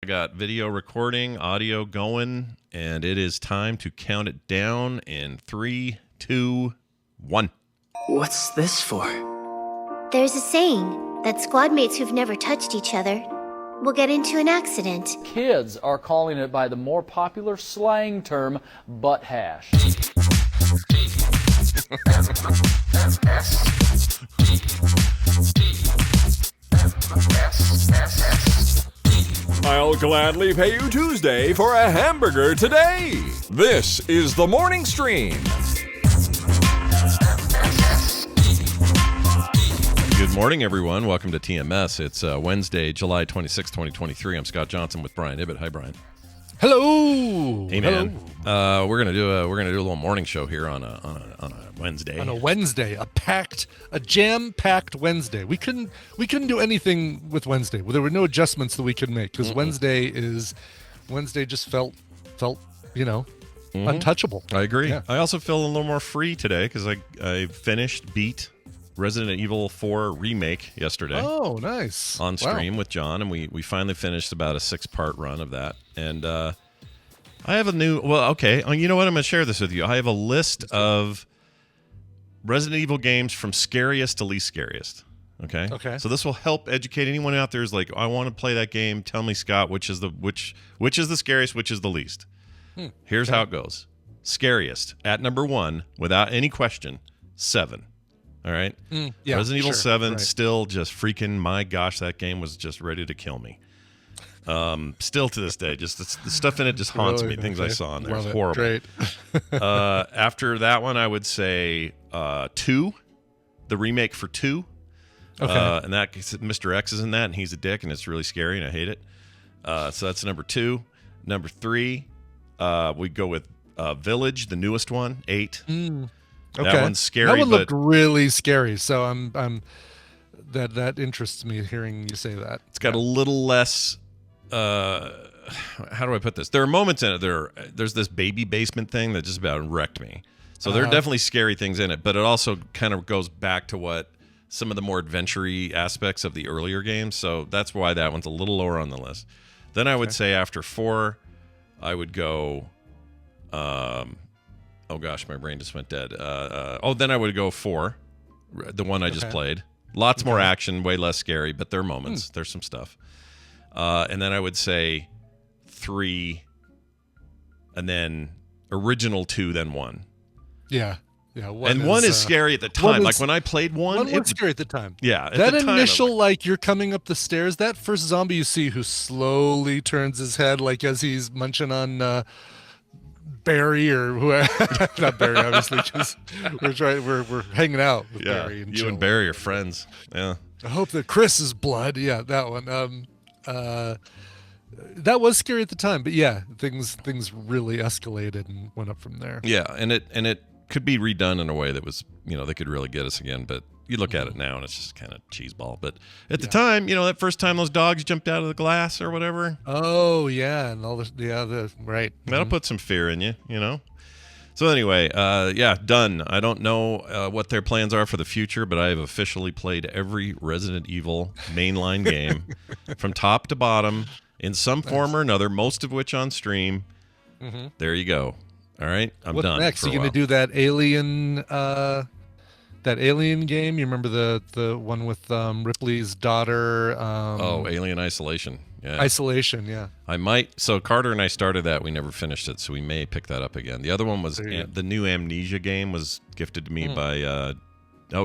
got video recording, audio going, and it is time to count it down in 3, 2, 1. What's this for? There's a saying that squad mates who've never touched each other will get into an accident. Kids are calling it by the more popular slang term, butt hash. I'll gladly pay you Tuesday for a hamburger today. This is the morning stream. Good morning, everyone. Welcome to TMS. It's Wednesday, July 26, 2023. I'm Scott Johnson with Brian Ibbett. Hi, Brian. Hello. Hey, man. Hello. We're gonna do a little morning show here on a Wednesday. On a Wednesday, a jam-packed Wednesday. We couldn't do anything with Wednesday. Well, there were no adjustments that we could make because Wednesday just felt untouchable. I agree. Yeah. I also feel a little more free today because I beat Resident Evil 4 Remake yesterday. Oh, nice. On stream with John, and we finally finished about a 6-part run of that. And I have a new... Well, okay. You know what? I'm going to share this with you. I have a list of Resident Evil games from scariest to least scariest. Okay? Okay. So this will help educate anyone out there who's like, I want to play that game. Tell me, Scott, which is the scariest, which is the least. Here's how it goes. Scariest, at number 1, without any question, 7. All right? Yeah, Resident Evil 7, right. still just freaking, my gosh, that game was just ready to kill me. Still to this day, just the stuff in it just haunts me. Things I saw in there. It's horrible. Great. After that one, I would say 2, the remake for 2. Okay. And that Mr. X is in that, and he's a dick, and it's really scary, and I hate it. So that's number 2. Number 3, we go with Village, the newest one, 8. Okay. That one's scary. That one looked really scary. So I'm that interests me hearing you say that. It's got a little less. How do I put this? There are moments in it. There's this baby basement thing that just about wrecked me. So there are definitely scary things in it, but it also kind of goes back to what some of the more adventure-y aspects of the earlier games. So that's why that one's a little lower on the list. Then I would say after 4, I would go. Oh gosh, my brain just went dead. Then I would go 4, the one I just played. Lots more action, way less scary, but there are moments. There's some stuff. And then I would say 3, and then original 2, then 1. Yeah. And 1 is scary at the time. Like when I played 1, it was scary at the time. Yeah. At that the time, initial, like you're coming up the stairs, that first zombie you see who slowly turns his head, like as he's munching on Barry or whoever. Not Barry, obviously, because we're hanging out with Barry and you and Barry are friends. Yeah. I hope that Chris is blood. Yeah, that one. That was scary at the time, but yeah, things really escalated and went up from there. Yeah, and it could be redone in a way that was, they could really get us again, but you look at it now and it's just kind of cheeseball. But at the time, that first time those dogs jumped out of the glass or whatever. Oh yeah, and all the right. That'll put some fear in you, So anyway, done. I don't know what their plans are for the future, but I have officially played every Resident Evil mainline game from top to bottom in some form or another, most of which on stream. There you go. All right, I'm done. What's next? You going to do that Alien game? You remember the one with Ripley's daughter? Alien Isolation. Yeah. Isolation, yeah. I might. So Carter and I started that. We never finished it, so we may pick that up again. The other one was the new Amnesia game was gifted to me by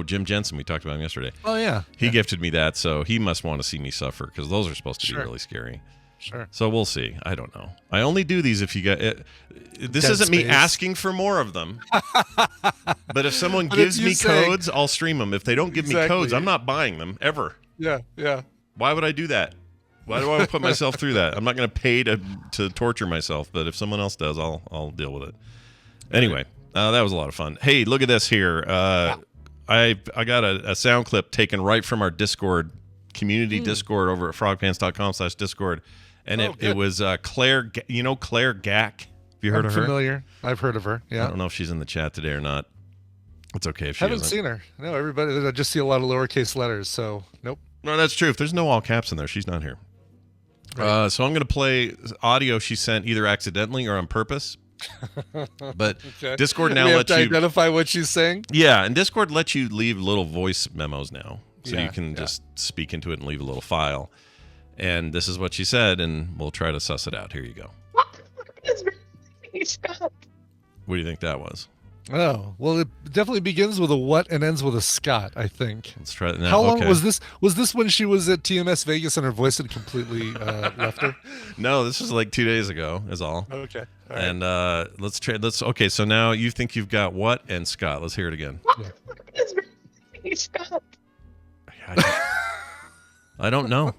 Jim Jensen. We talked about him yesterday. Oh, yeah. He gifted me that, so he must want to see me suffer because those are supposed to be really scary. Sure. So we'll see. I don't know. I only do these if you get it. This Dead isn't me Space. asking for more of them. But if someone gives me codes, I'll stream them. If they don't give me codes, I'm not buying them ever. Yeah. Why would I do that? Why do I put myself through that? I'm not going to pay to torture myself, but if someone else does, I'll deal with it. Anyway, that was a lot of fun. Hey, look at this here. I got a sound clip taken right from our Discord community Discord over at frogpants.com/Discord. And it was Claire, Claire Gack. Have you heard of her? I'm familiar. I've heard of her, yeah. I don't know if she's in the chat today or not. It's okay if she haven't isn't. seen her. No, everybody, I just see a lot of lowercase letters, so nope. No, that's true. If there's no all caps in there, she's not here. So I'm going to play audio she sent either accidentally or on purpose. But Okay. Discord now we have lets to you identify what she's saying. Yeah, and Discord lets you leave little voice memos now. So Yeah, you can yeah. just speak into it and leave a little file. And this is what she said, and we'll try to suss it out. Here you go. What do you think that was? Oh, well, it definitely begins with a what and ends with a Scott, I think. Let's try it now. How long Okay. was this? Was this when she was at TMS Vegas and her voice had completely left her? No, this was like 2 days ago, is all. Okay. All right. And let's try. Okay, so now you think you've got what and Scott. Let's hear it again. I don't know.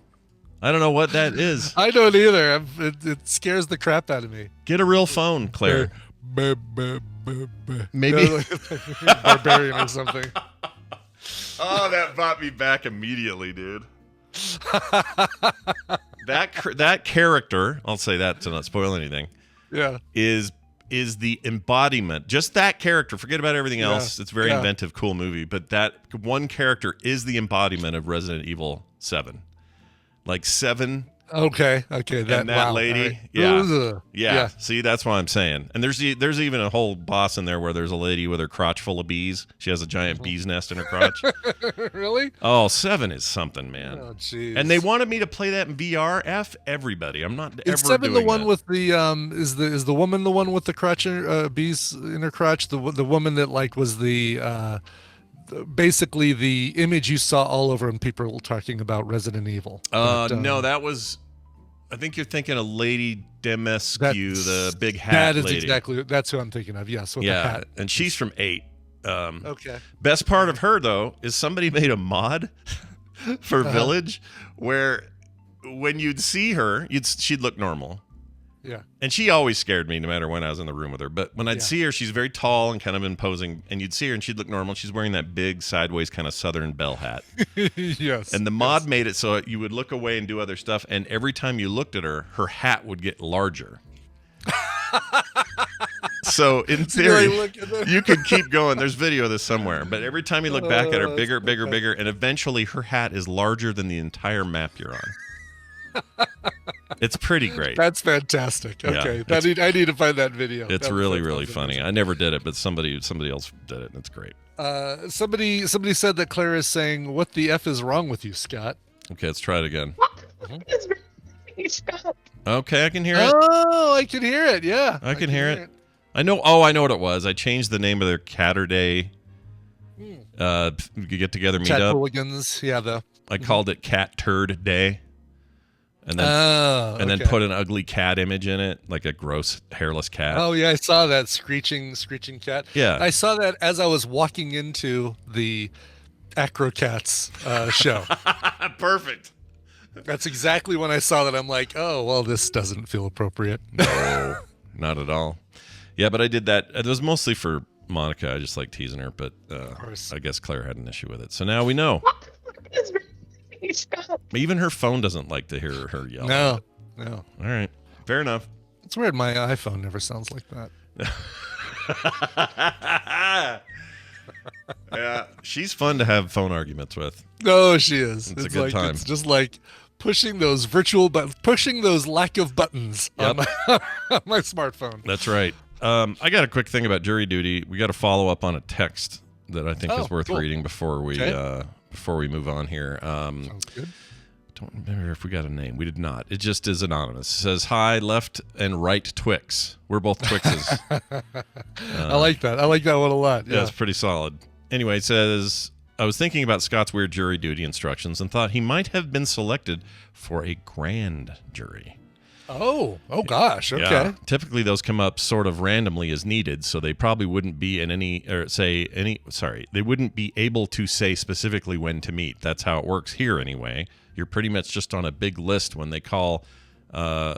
I don't know what that is. I don't either. It scares the crap out of me. Get a real phone, Claire. Maybe. Barbarian or something. Oh, that brought me back immediately, dude. that character, I'll say that to not spoil anything, Yeah. is the embodiment. Just that character. Forget about everything else. It's a very Yeah. inventive, cool movie. But that one character is the embodiment of Resident Evil 7. Like 7 Okay. That, and that wow, lady. all right. Yeah. Ugh. Yeah. See, that's what I'm saying. And there's even a whole boss in there where there's a lady with her crotch full of bees. She has a giant bee's nest in her crotch. Really? Oh, 7 is something, man. Oh, jeez. And they wanted me to play that in VR. F everybody. I'm not Is ever 7 doing the one that. with the is the woman the one with the crotch bees in her crotch? The woman that like was basically the image you saw all over when people were talking about Resident Evil. No, that was. I think you're thinking of Lady Demescu, the big hat That is lady. that's who I'm thinking of. Yes, with the Yeah, hat. and she's from 8. Okay. Best part of her though is somebody made a mod for Village where when you'd see her, she'd look normal. Yeah. And she always scared me no matter when I was in the room with her. But when I'd see her, she's very tall and kind of imposing. And you'd see her and she'd look normal. She's wearing that big sideways kind of Southern belle hat. Yes. And the mod made it so you would look away and do other stuff. And every time you looked at her, her hat would get larger. So in theory, you could keep going. There's video of this somewhere. But every time you look back at her, bigger, bigger, bigger. And eventually her hat is larger than the entire map you're on. It's pretty great. That's fantastic. Okay. Yeah, I need to find that video. It's really, really funny. I never did it, but somebody else did it, and it's great. Somebody said that Claire is saying, "What the F is wrong with you, Scott?" Okay, let's try it again. Okay, I can hear it. Oh, I can hear it. Yeah, I can hear it. I know. Oh, I know what it was. I changed the name of their Catterday get together Cat meetup. hooligans. Yeah, I called it Cat Turd Day, and then put an ugly cat image in it, like a gross hairless cat. Oh yeah, I saw that screeching cat. Yeah. I saw that as I was walking into the Acrocats show. Perfect. That's exactly when I saw that. I'm like, oh well, this doesn't feel appropriate. No, not at all. Yeah, but I did that. It was mostly for Monica. I just like teasing her, but I guess Claire had an issue with it. So now we know. Even her phone doesn't like to hear her yell. No. All right. Fair enough. It's weird. My iPhone never sounds like that. Yeah, she's fun to have phone arguments with. No, she is. It's a good time. It's just like pushing those lack of buttons on my smartphone. That's right. I got a quick thing about jury duty. We got to follow up on a text that I think is worth reading before we move on here. Sounds good. Don't remember if we got a name. We did not. It just is anonymous. It says, "Hi, left and right Twix." We're both Twixes. I like that. I like that one a lot. Yeah, it's pretty solid. Anyway, it says, "I was thinking about Scott's weird jury duty instructions and thought he might have been selected for a grand jury." Oh gosh. Okay. Yeah. Typically, those come up sort of randomly as needed, so they probably wouldn't be they wouldn't be able to say specifically when to meet. That's how it works here anyway. You're pretty much just on a big list when they call, when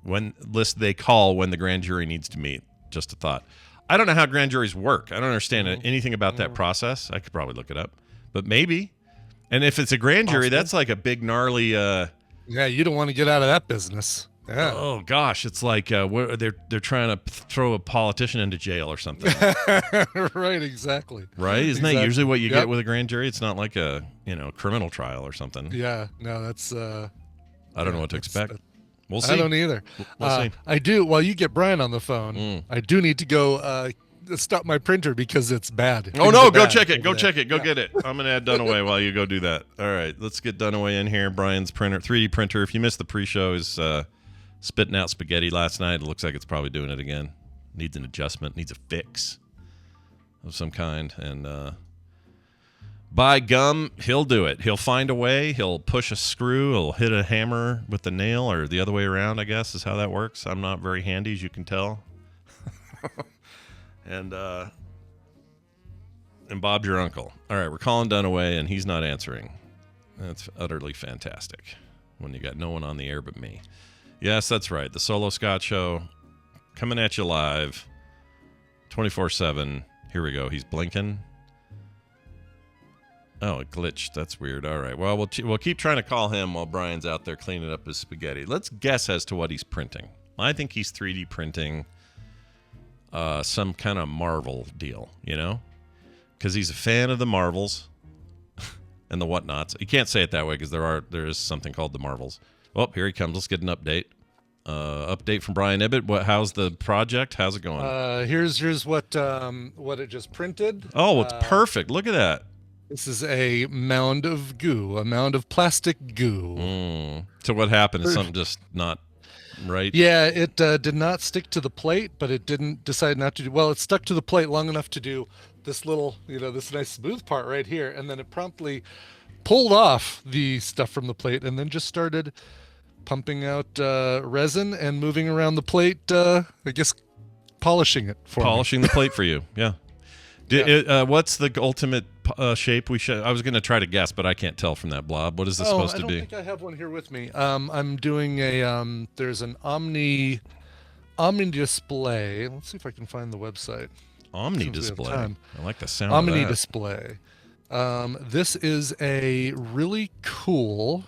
the grand jury needs to meet. Just a thought. I don't know how grand juries work. I don't understand anything about that process. I could probably look it up, but maybe. And if it's a grand jury, that's like a big gnarly. Yeah, you don't want to get out of that business. Yeah. Oh gosh, it's like they're trying to throw a politician into jail or something. Right, exactly. Right? Isn't that usually what you get with a grand jury? It's not like a criminal trial or something. Yeah, no, that's. I don't know what to expect. We'll see. I don't either. We'll see. I do. While you get Brian on the phone, I do need to go stop my printer because it's bad. Oh, no, go check it. Go check it. Go get it. I'm going to add Dunaway while you go do that. All right, let's get Dunaway in here. Brian's printer, 3D printer. If you missed the pre-show, is spitting out spaghetti last night. It looks like it's probably doing it again. Needs an adjustment. Needs a fix of some kind. And by gum, he'll do it. He'll find a way. He'll push a screw. He'll hit a hammer with the nail, or the other way around, I guess, is how that works. I'm not very handy, as you can tell. And Bob's your uncle. All right, we're calling Dunaway, and he's not answering. That's utterly fantastic when you got no one on the air but me. Yes, that's right. The Solo Scott Show coming at you live 24/7. Here we go. He's blinking. Oh, it glitched. That's weird. All right. Well, we'll keep trying to call him while Brian's out there cleaning up his spaghetti. Let's guess as to what he's printing. I think he's 3D printing some kind of Marvel deal, you know? Because he's a fan of the Marvels and the whatnots. You can't say it that way because there is something called the Marvels. Oh, here he comes. Let's get an update. Update from Brian Ibbett. How's the project? How's it going? Here's what it just printed. Oh, it's perfect. Look at that. This is a mound of goo, a mound of plastic goo. So what happened? Is something just not right? Yeah, it did not stick to the plate, but it didn't decide not to do. Well, it stuck to the plate long enough to do this little, this nice smooth part right here, and then it promptly pulled off the stuff from the plate, and then just started pumping out resin and moving around the plate. I guess polishing it for polishing me. The plate for you. Yeah. What's the ultimate shape we should? I was going to try to guess, but I can't tell from that blob. What is this supposed to be? I don't think I have one here with me. I'm doing a there's an Omni display. Let's see if I can find the website. Omni display. I like the sound Omni of that. display. This is a really cool.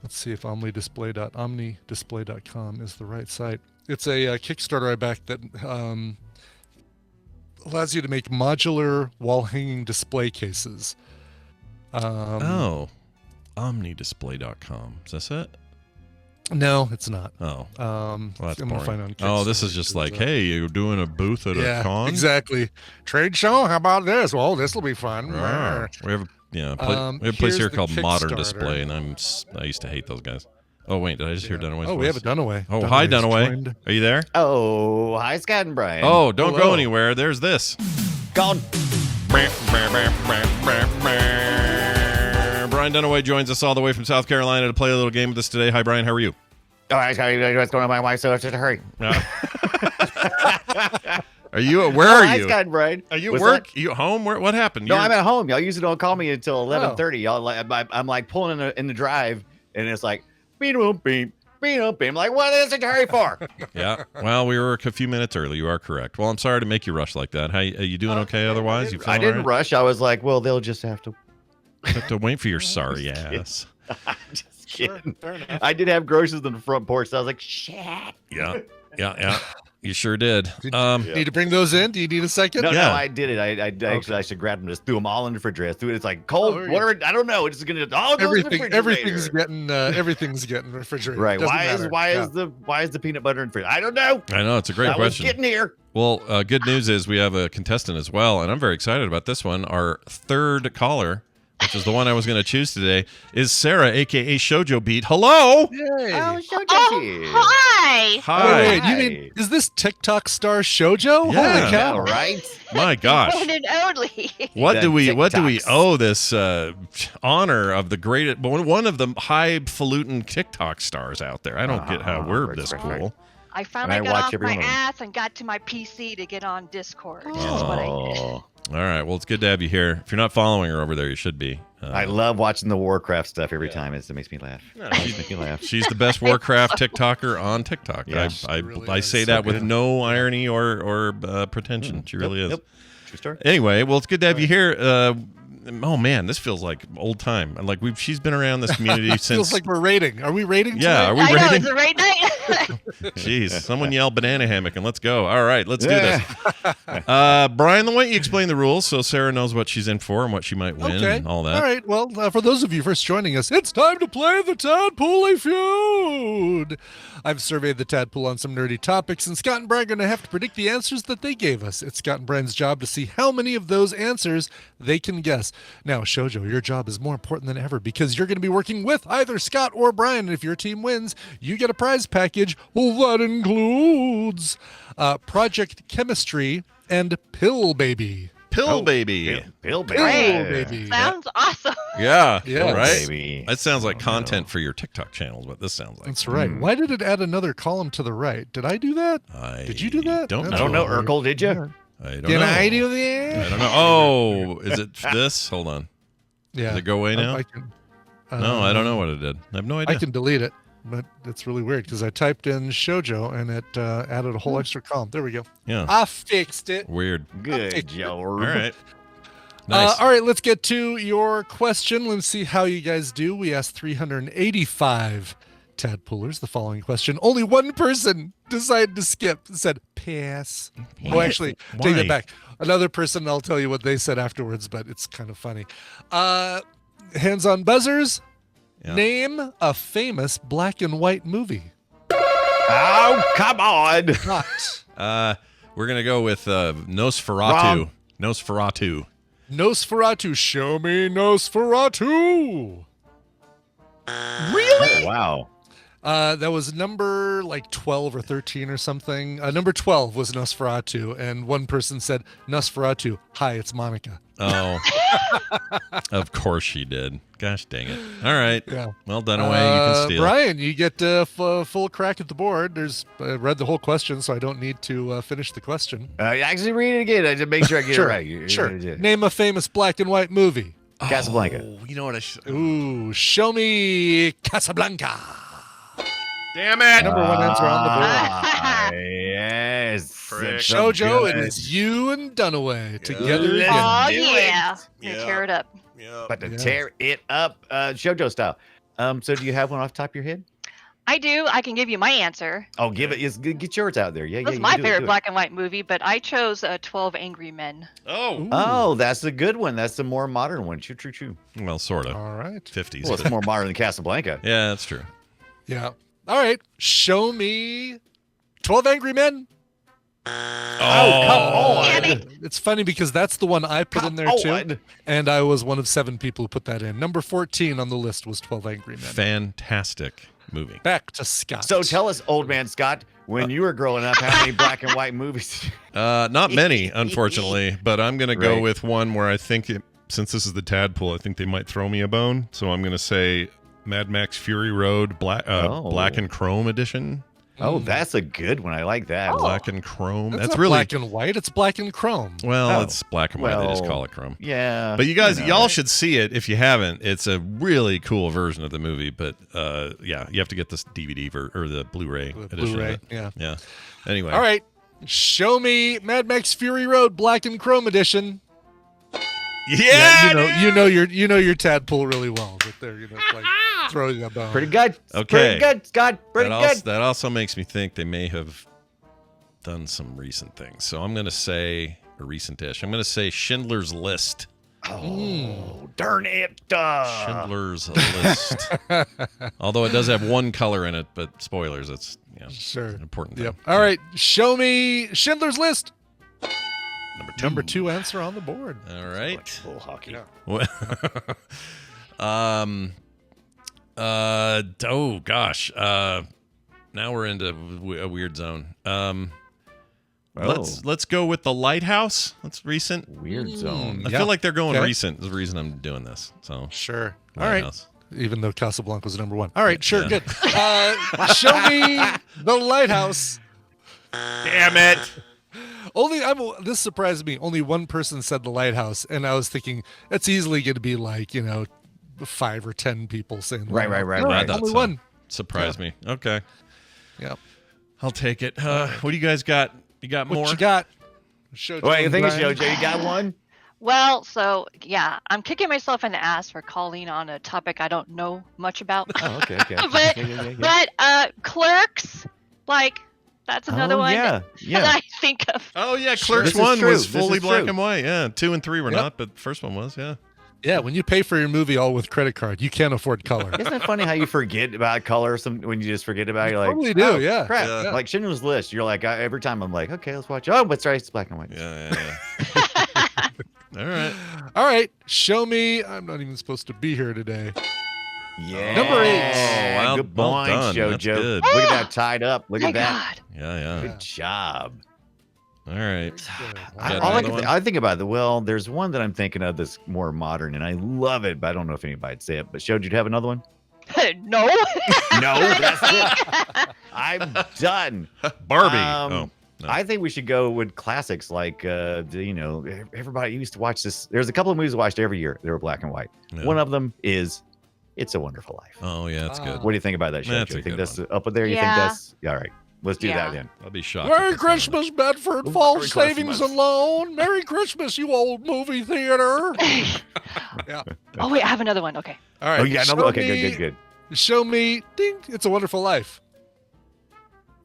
Let's see if omnidisplay.com is the right site. It's a Kickstarter I backed that allows you to make modular wall-hanging display cases. Omnidisplay.com. Is this it? No, it's not. Oh. Well, that's I'm boring. find on Oh, this is just like, hey, you're doing a booth at a con? Exactly. Trade show? How about this? Well, this will be fun. We have a place here called Modern Kickstarter. Display, and I used to hate those guys. Oh, wait, did I just hear Dunaway's voice? Oh, we have a Dunaway. Oh, hi, Dunaway. Joined. Are you there? Oh, hi, Scott and Brian. Oh, don't Hello. go anywhere. There's this. Gone. Brian Dunaway joins us all the way from South Carolina to play a little game with us today. Hi, Brian. How are you? All right, what's going on? My wife, so it's just a hurry. Are you? Where are Hi, you? Scott and Brian. Are you at What's work? that? You at home? What happened? No, You're- I'm at home. Y'all usually don't call me until 11:30. Y'all, I'm like pulling in the drive, and it's like, beep, beep, beep, beep. I'm like, what is it to hurry for? Yeah. Well, we were a few minutes early. You are correct. Well, I'm sorry to make you rush like that. How are you doing? Okay. Otherwise, you I feeling didn't all right? rush. I was like, well, they'll just have to. Have to wait for your sorry ass. Just kidding. Fair enough. I did have groceries on the front porch, so I was like, shit. Yeah. You sure did. Need to bring those in? Do you need a second? No, Yeah. I did it. Actually, I should grab them, just threw them all in the refrigerator. It's like cold, whatever. I don't know. It's gonna all go in the refrigerator. Everything's getting refrigerated. Right. Doesn't Why matter. is the peanut butter in the fridge? I don't know. I know. It's a great I was question. getting here. Well, good news is we have a contestant as well, and I'm very excited about this one. Our third caller, which is the one I was going to choose today, is Sarah, a.k.a. Shoujo Beat. Hello! Yay. Oh, show Hi! Hi. Wait, you mean, is this TikTok star Shoujo? Yeah. Holy cow. All right. My gosh. One and only. What do we TikToks. owe this honor of the great one of the highfalutin TikTok stars out there? I don't get how we're this cool. I finally And I got watch off every my one of them. ass and got to my PC to get on Discord. That's what I did. Oh, All right. Well, it's good to have you here. If you're not following her over there, you should be. I love watching the Warcraft stuff every time. It makes me laugh. No, It makes me laugh. She's the best Warcraft TikToker on TikTok. Yeah, I say that with no irony or pretension. She really is. Yep. True story. Anyway, well, it's good to have you here. Oh man, this feels like old time. Like she's been around this community since. Feels like we're rating. Are we rating? Yeah, tonight? are we I know, rating? it's a right night. Jeez, someone yell banana hammock and let's go. All right, let's do this. Brian, why don't you explain the rules so Sarah knows what she's in for and what she might win and all that. All right. Well, for those of you first joining us, it's time to play the Tadpool Feud. I've surveyed the Tadpool on some nerdy topics, and Scott and Brian are going to have to predict the answers that they gave us. It's Scott and Brian's job to see how many of those answers they can guess. Now, Shoujo, your job is more important than ever because you're going to be working with either Scott or Brian, and if your team wins, you get a prize package that includes Project Chemistry and Pill Baby. Pill Baby. Pill Pill baby. Baby. Sounds awesome. Yeah, Yes. right? Baby. That sounds like content for your TikTok channel is what this sounds like. That's right. Why did it add another column to the right? Did I do that? Did you do that? Don't I don't know, Urkel, did you? I don't Did know. I do that? I don't know. Oh, is it this? Hold on. Yeah. Does it go away now? I can, No, I don't know what it did. I have no idea. I can delete it, but it's really weird because I typed in Shoujo and it added a whole extra column. There we go. Yeah. I fixed it. Weird. Good, Joe. All right. Nice. All right, let's get to your question. Let's see how you guys do. We asked 385 Tadpoolers the following question. Only one person decided to skip and said pass. Oh, actually, take Why? that back. Another person, I'll tell you what they said afterwards, but it's kind of funny. Hands on buzzers. Yeah. Name a famous black and white movie. Oh, come on. We're going to go with Nosferatu. Wrong. Nosferatu. Nosferatu. Show me Nosferatu. Really? Oh, wow. That was number like 12 or 13 or something. Number 12 was Nosferatu, and one person said, Nosferatu, hi, it's Monica. Oh. Of course she did. Gosh dang it. All right. Yeah. Well done away. You can steal. Brian, you get full crack at the board. I read the whole question, so I don't need to finish the question. Actually, read it again. I just make sure I get Sure, it right. Sure. Name a famous black and white movie. Casablanca. Oh, you know what I should... Ooh, show me Casablanca. Damn it. Number one answer on the board. Yes. Frick. That's so Shoujo, good. it is you and Dunaway together Let's again. Oh, do yeah. it. Gonna tear it up. About to Yeah. tear it up, Shoujo style. So do you have one off the top of your head? I do. I can give you my answer. Oh, give it. Get yours out there. Yeah, That's yeah. my do it, favorite do it. black and white movie, but I chose 12 Angry Men. Oh. Oh, that's a good one. That's the more modern one. True. Well, sort of. All right. 50s. Well, it's more modern than Casablanca. Yeah, that's true. Yeah. All right. Show me 12 Angry Men. Oh, come Damn on. it. It's funny because that's the one I put in there too. on. And I was one of 7 people who put that in. Number 14 on the list was 12 Angry Men. Fantastic movie. Back to Scott. So tell us, old man Scott, when you were growing up, how many black and white movies? Not many, unfortunately, but I'm going to go Right. with one where I think, since this is the Tadpool, I think they might throw me a bone. So I'm going to say Mad Max Fury Road Black and Chrome edition. Oh, that's a good one. I like that. Black and Chrome. That's That's not really black and white. It's black and chrome. well, Oh. it's black and white. They just Well, call it Chrome. Yeah. But you guys, know. y'all should see it if you haven't. It's a really cool version of the movie. But yeah, you have to get this DVD or the Blu-ray The edition. Blu-ray, of it. yeah. Yeah. Anyway. All right. Show me Mad Max Fury Road Black and Chrome edition. Yeah. you know your Tadpool really well. But there, like throwing a bone. Pretty good. Okay. Pretty good, Scott. Pretty good. That also makes me think they may have done some recent things. So I'm going to say a recent-ish. I'm going to say Schindler's List. Oh, darn it. Schindler's List. Although it does have one color in it, but spoilers. It's Sure. an important thing. Yep. All right. Show me Schindler's List. Number 2. Number 2 answer on the board. All right. Full hockey. Oh gosh. Now we're into a weird zone. Let's go with The Lighthouse. That's recent. Weird zone. I Yeah. feel like they're going Okay. recent. Is the reason I'm doing this. So Sure. All right. Lighthouse. Even though Casablanca was number 1. All right. Sure. Yeah. Good. Show me The Lighthouse. Damn it. This surprised me. Only one person said The Lighthouse, and I was thinking it's easily going to be like 5 or 10 people saying The Right, Lighthouse. right, No, right. I thought only so. one. Surprised me. Okay. Yeah. I'll take it. What do you guys got? You got What more? you got? Shoujo Wait, I and think it's Brian. Jojo. You got one? Well, so yeah, I'm kicking myself in the ass for calling on a topic I don't know much about. Oh, okay. But Clerks, like that's another one Yeah. that I think of. Oh yeah, Sure. Clerks This is 1 true. was This fully is black true. and white. Yeah, 2 and 3 were Yep. not, but the first one was. Yeah. Yeah, when you pay for your movie all with credit card, you can't afford color. Isn't it funny how you forget about color when you just forget about it? You're like, Totally do, oh, yeah. crap. Yeah. Like Schindler's List. You're like, every time I'm like, okay, let's watch. Oh, but sorry, it's black and white. Yeah. All right. All right, show me. I'm not even supposed to be here today. Yeah. Number 8. Oh, well- good well point, done. That's JoJo. good. Look at that tied up. Look My at that. God. Yeah. Good job. All right. I, Got all I, another one? I think about there's one that I'm thinking of that's more modern, and I love it, but I don't know if anybody'd say it. But Showed, you'd have another one? No. No, that's it. I'm done. Barbie. Um, No. I think we should go with classics like, everybody used to watch this. There's a couple of movies I watched every year. They were black and white. Yeah. One of them is It's a Wonderful Life. Oh yeah, that's good. What do you think about that show? That's Do you a think good that's up there? You think Yeah. that's all right? Let's do that then. I'll be shocked. Merry if it's not. Christmas, Bedford Ooh, Falls Merry Savings Christmas. and Loan. Merry Christmas, you old movie theater. Yeah. Oh wait, I have another one. Okay. All right. Oh, yeah, no, show okay, me- good. Show me. Ding. It's a Wonderful Life.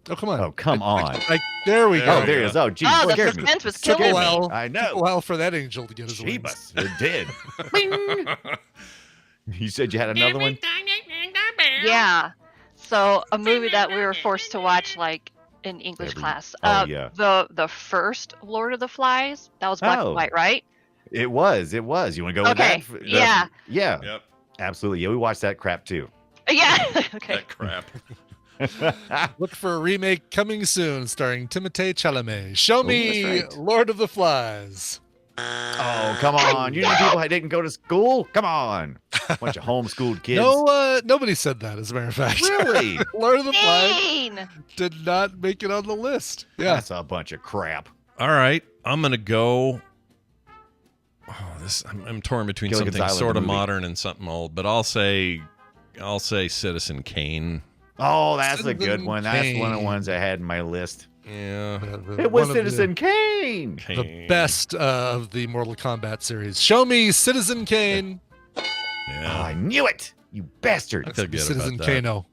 Oh, come on. Oh, come on. There we There go. Oh, we there go. it is. Oh, geez, Oh, the scared me. suspense was Took a killing me. while. I Took a know. while for that angel to get his wings. Jeebus, it did. Bing. You said you had another one? Yeah. So a movie that we were forced to watch like in English class. Oh, yeah. The first Lord of the Flies. That was black Oh. and white, right? It was. You want to go Okay, with that? yeah. Yeah. Yep. Absolutely. Yeah, we watched that crap too. Yeah. Okay. That crap. Look for a remake coming soon starring Timothée Chalamet. Show me that's right. Lord of the Flies. Oh, come on. You know people that didn't go to school? Come on. Bunch of homeschooled kids. No, nobody said that, as a matter of fact. Really? Lord of the Flies Dang. did not make it on the list. Yeah. That's a bunch of crap. All right, I'm gonna go. Oh, I'm torn between Gilligan's something Island, sort the of movie. modern and something old, but I'll say Citizen Kane. Oh, that's a Citizen good one. That's one of the Kane. ones I had in my list. Yeah, It was Citizen Kane. The best of the Mortal Kombat series. Show me Citizen Kane. Oh, Yeah, I knew it. You bastard. I feel good Citizen about that. Kano.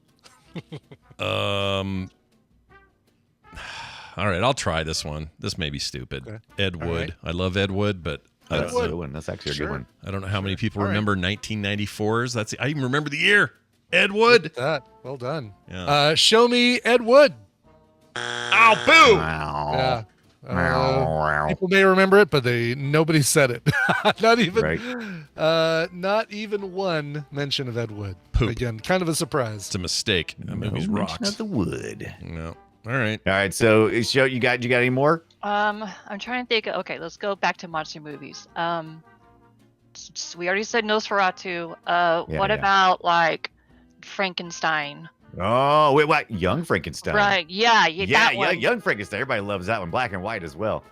All right, I'll try this one. This may be stupid. Okay. Ed All Wood. I love Ed Wood, but I That's don't a know. good one. That's actually a Sure. good one. I don't know how many people All right. remember 1994's. I even remember the year. Ed Wood. That. Well done. Yeah. Show me Ed Wood. Ow, boo! Wow. Yeah. People may remember it, but nobody said it. Not even Right. not even one mention of Ed Wood. Poop. Again, kind of a surprise. It's a mistake. That movie's No mention rocks. of the wood. No. All right. All right. So, show you got any more? I'm trying to think. Okay, let's go back to monster movies. We already said Nosferatu. What yeah. about like Frankenstein? Oh, wait, what? Young Frankenstein. Right. Yeah. That one. Young Frankenstein. Everybody loves that one. Black and white as well.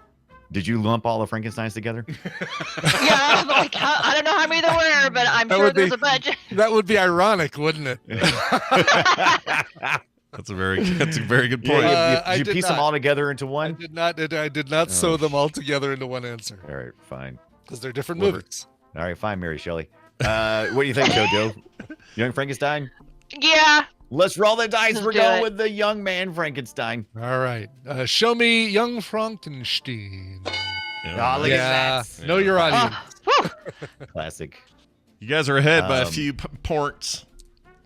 Did you lump all the Frankensteins together? Yeah. Like I don't know how many there were, but I'm That sure would be- there's a bunch. That would be ironic, wouldn't it? That's a very good Yeah, point. I did you did piece them not. all together into I one? did not sew Oh, them all together into one answer All right, fine. because they're different Whatever. movies. All right, fine, Mary Shelley. What do you think, JoJo? Young Frankenstein? Yeah. Let's roll the dice. Let's We're do going it. with the young man Frankenstein. All right. Show me Young Frankenstein. Yeah. Oh, look Yeah. at that. Know your audience. Whew. Classic. You guys are ahead by a Um, few points.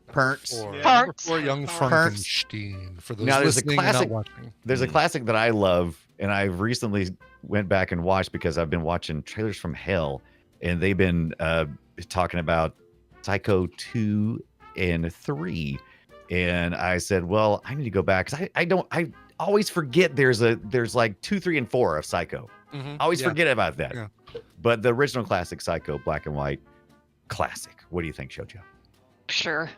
Perks. For, Parts. for Young Parts. Frankenstein. For those Now, there's a listening and classic- not watching. There's a classic that I love, and I've recently went back and watched because I've been watching Trailers from Hell, and they've been talking about Psycho 2 and 3. And I said, well, I need to go back because I always forget there's like 2, 3, and 4 of Psycho. Mhm. I always Yeah. forget about that. Yeah. But the original classic Psycho, black and white, classic. What do you think, Shoujo? Sure.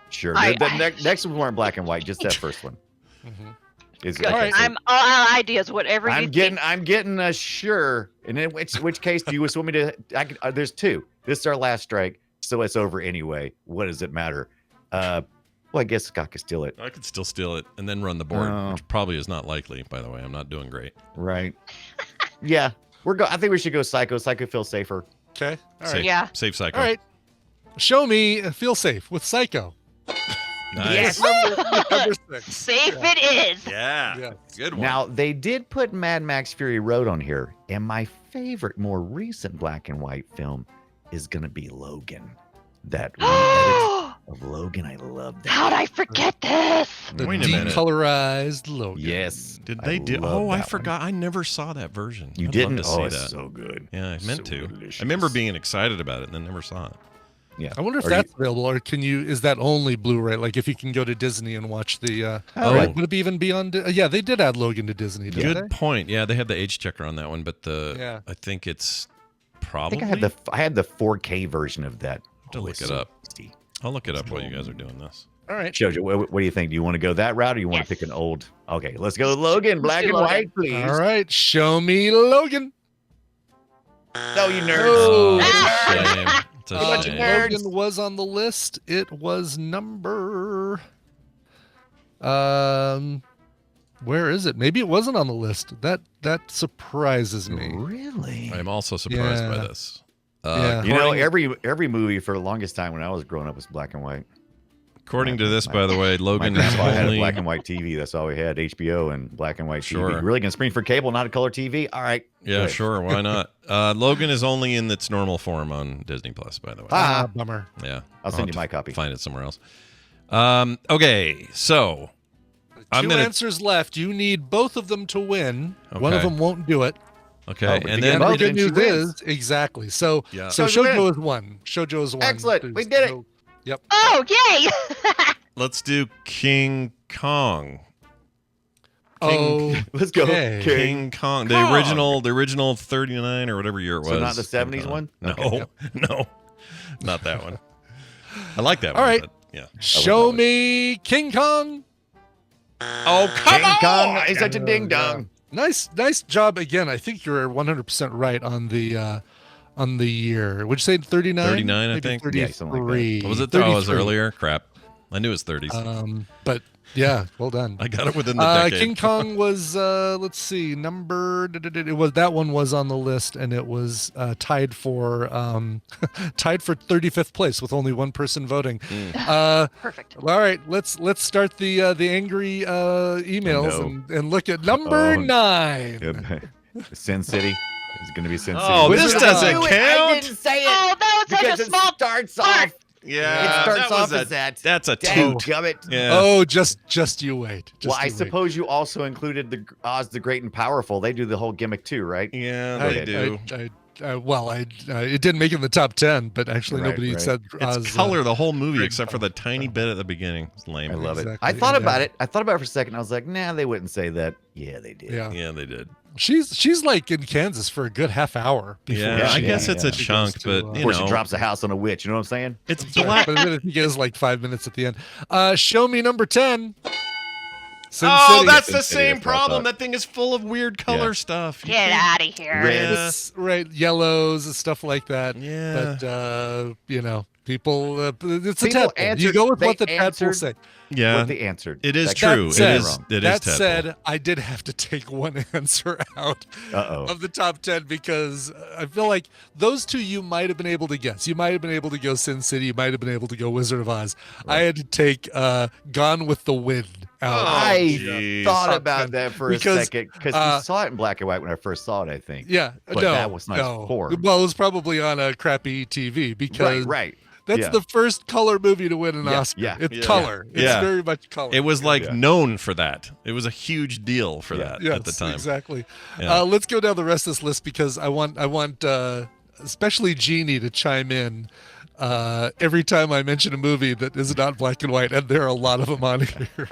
Sure. I- The next one weren't black and white, just that first one. Mhm. Is Good. All right. I'm all out of ideas. Whatever you I'm think. getting a sure. And in which case do you want me to? There's two. This is our last strike, so it's over anyway. What does it matter? Well, I guess Scott could steal it, I could still steal it and then run the board, Oh. which probably is not likely, by the way. I'm not doing great. right? Yeah. I think we should go Psycho. Psycho feels safer. Okay. All right. Safe, Yeah. Safe Psycho. All right. Show me Feel Safe with Psycho. Nice. Number 6. Safe it is. Yeah. Yeah. Good one. Now, they did put Mad Max Fury Road on here, and my favorite, more recent black and white film is going to be Logan. That re-edit of Logan, I love that. How'd I forget this? The Wait a minute. decolorized Logan. Yes. Did they do? love Oh, I that one. forgot. I never saw that version. You I'd didn't? Love to see Oh, it's that. so good. Yeah, I meant So to. delicious. I remember being excited about it and then never saw it. Yeah. I wonder if Or that's available, or can you? Is that only Blu-ray? Like if you can go to Disney and watch the. Oh. Right, would it be even beyond? Yeah, they did add Logan to Disney. Didn't Good they? point. Yeah, they had the age checker on that one, but Yeah. I think it's I probably. think I had the 4K version of that. to look it's it so up. tasty. I'll look it up while you guys are doing this. All right. Jojo, what do you think? Do you want to go that route, or you want Yes. to pick an old? Okay, let's go Logan, black do and Logan. white, please. All right. Show me Logan. No, you nerds. Oh. It's a shame. It's a bunch of shame. nerds. Logan was on the list. It was number. Where is it? Maybe it wasn't on the list. That surprises me. Really? I'm also surprised by Yeah. this. Yeah. You know, according- every movie for the longest time when I was growing up was black and white. According to this, by the way, My Logan is grandpa had a only. black and white TV. That's all we had, HBO and black and white Sure. TV. Really gonna screen for cable, not a color TV? All right. Yeah, good. sure. Why not? Logan is only in its normal form on Disney Plus, by the way. Ah. Bummer. Yeah. I'll send have you to my copy. Find it somewhere else. Okay, so I'm Two gonna- answers left. You need both of them to win. One of Okay. them won't do it. okay, Oh, but and you then get The both, good then she news wins. is exactly. So Yeah. so Shoujo Shoujo wins. is one. Shoujo is one. Excellent. We did it. So- Yep. Oh, yay! let's do King Kong. Oh, Let's go. Okay. King Kong, the Kong. original 39 or whatever year it was. So not the 70s King Kong. one? No, Okay. no, not that one. I like that All one. right. But yeah. show me King Kong. Oh, come King Kong is such a ding dong. Nice job again. I think you're 100% right on the year. Would you say 39? 39, I Maybe think. Yeah, something like that. 33. Was it? Oh, it was 33. earlier. Crap. I knew it was 30s. But yeah, well done. I got it within the decade. King Kong was let's see, it was that one was on the list, and it was tied for 35th place with only one person voting. Perfect. All right, let's start the angry emails No. and look at number Oh. 9. Yep. Sin City is going to be Sin City. Oh, Wizard this of doesn't Oz. count. say Oh, that was such because a it small starts part. off. Yeah, It starts that off was as that. That's a Dang toot. gummit. Yeah. Oh, just you wait. Just Well, I you wait. suppose you also included the Oz the Great and Powerful. They do the whole gimmick too, right? Yeah, I- they do. It didn't make it in the top 10, but actually Right, nobody right. said It's Oz, color the whole movie Great except for the tiny bit at the beginning. It's lame. I love it. Exactly, I thought about yeah. it. I thought about it for a second. I was like, nah, they wouldn't say that. Yeah, they did. Yeah, Yeah, they did. she's like in Kansas for a good half hour. Before Yeah, I she- guess it's yeah. a chunk, She goes to, but uh, you Before she know, drops a house on a witch. You know what I'm saying? it's Sorry, black. but I think it is like 5 minutes at the end. Show me number 10. Sin Oh, City. that's Sin the City, same that's what I problem. thought. That thing is full of weird color stuff. You Get can't- out of here. Red. Yeah. It's, right, yellows and stuff like that. Yeah. But people, it's a People tadpole. You answered- go with what they the tadpole answered- say. Yeah, What they answered. it is That- true. said- It is. It is. That tadpole. said, I did have to take one answer out Uh-oh. of the top 10 because I feel like those two you might have been able to guess. You might have been able to go Sin City. You might have been able to go Wizard of Oz. I had to take Gone with the Wind out. I jeez. thought Top about 10. that for Because, a second because uh, we saw it in black and white when I first saw it, I think. Yeah, But no, that was not no. form. Well, it was probably on a crappy TV because Right. that's yeah. the first color movie to win an Yeah, Oscar. yeah, It's yeah. color. It's Yeah. very much color. It was like Yeah. known for that. It was a huge deal for Yeah. that Yes, at the time. exactly. Yeah. Let's go down the rest of this list because I want especially Jeannie to chime in every time I mention a movie that is not black and white, and there are a lot of them on here.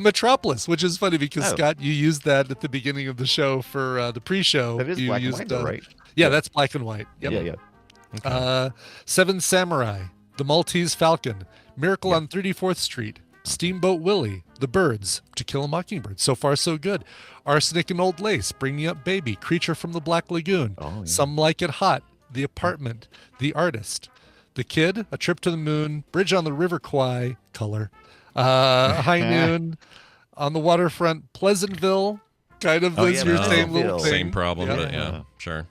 Metropolis, which is funny because Oh. Scott, you used that at the beginning of the show for the pre-show. That is you black and used, white, though, right? Yeah, that's black and white. Yep. Yeah, yeah. Seven Samurai, The Maltese Falcon, Miracle on 34th Street, Steamboat Willie, The Birds, To Kill a Mockingbird. So far, so good. Arsenic and Old Lace, Bringing Up Baby, Creature from the Black Lagoon, Oh, yeah. Some Like It Hot, The Apartment, The Artist, The Kid, A Trip to the Moon, Bridge on the River Kwai, Color, High Noon, On the Waterfront, Pleasantville, kind of Oh, this yeah, your no, same little Bill. thing. Same problem, Yeah. but yeah, sure.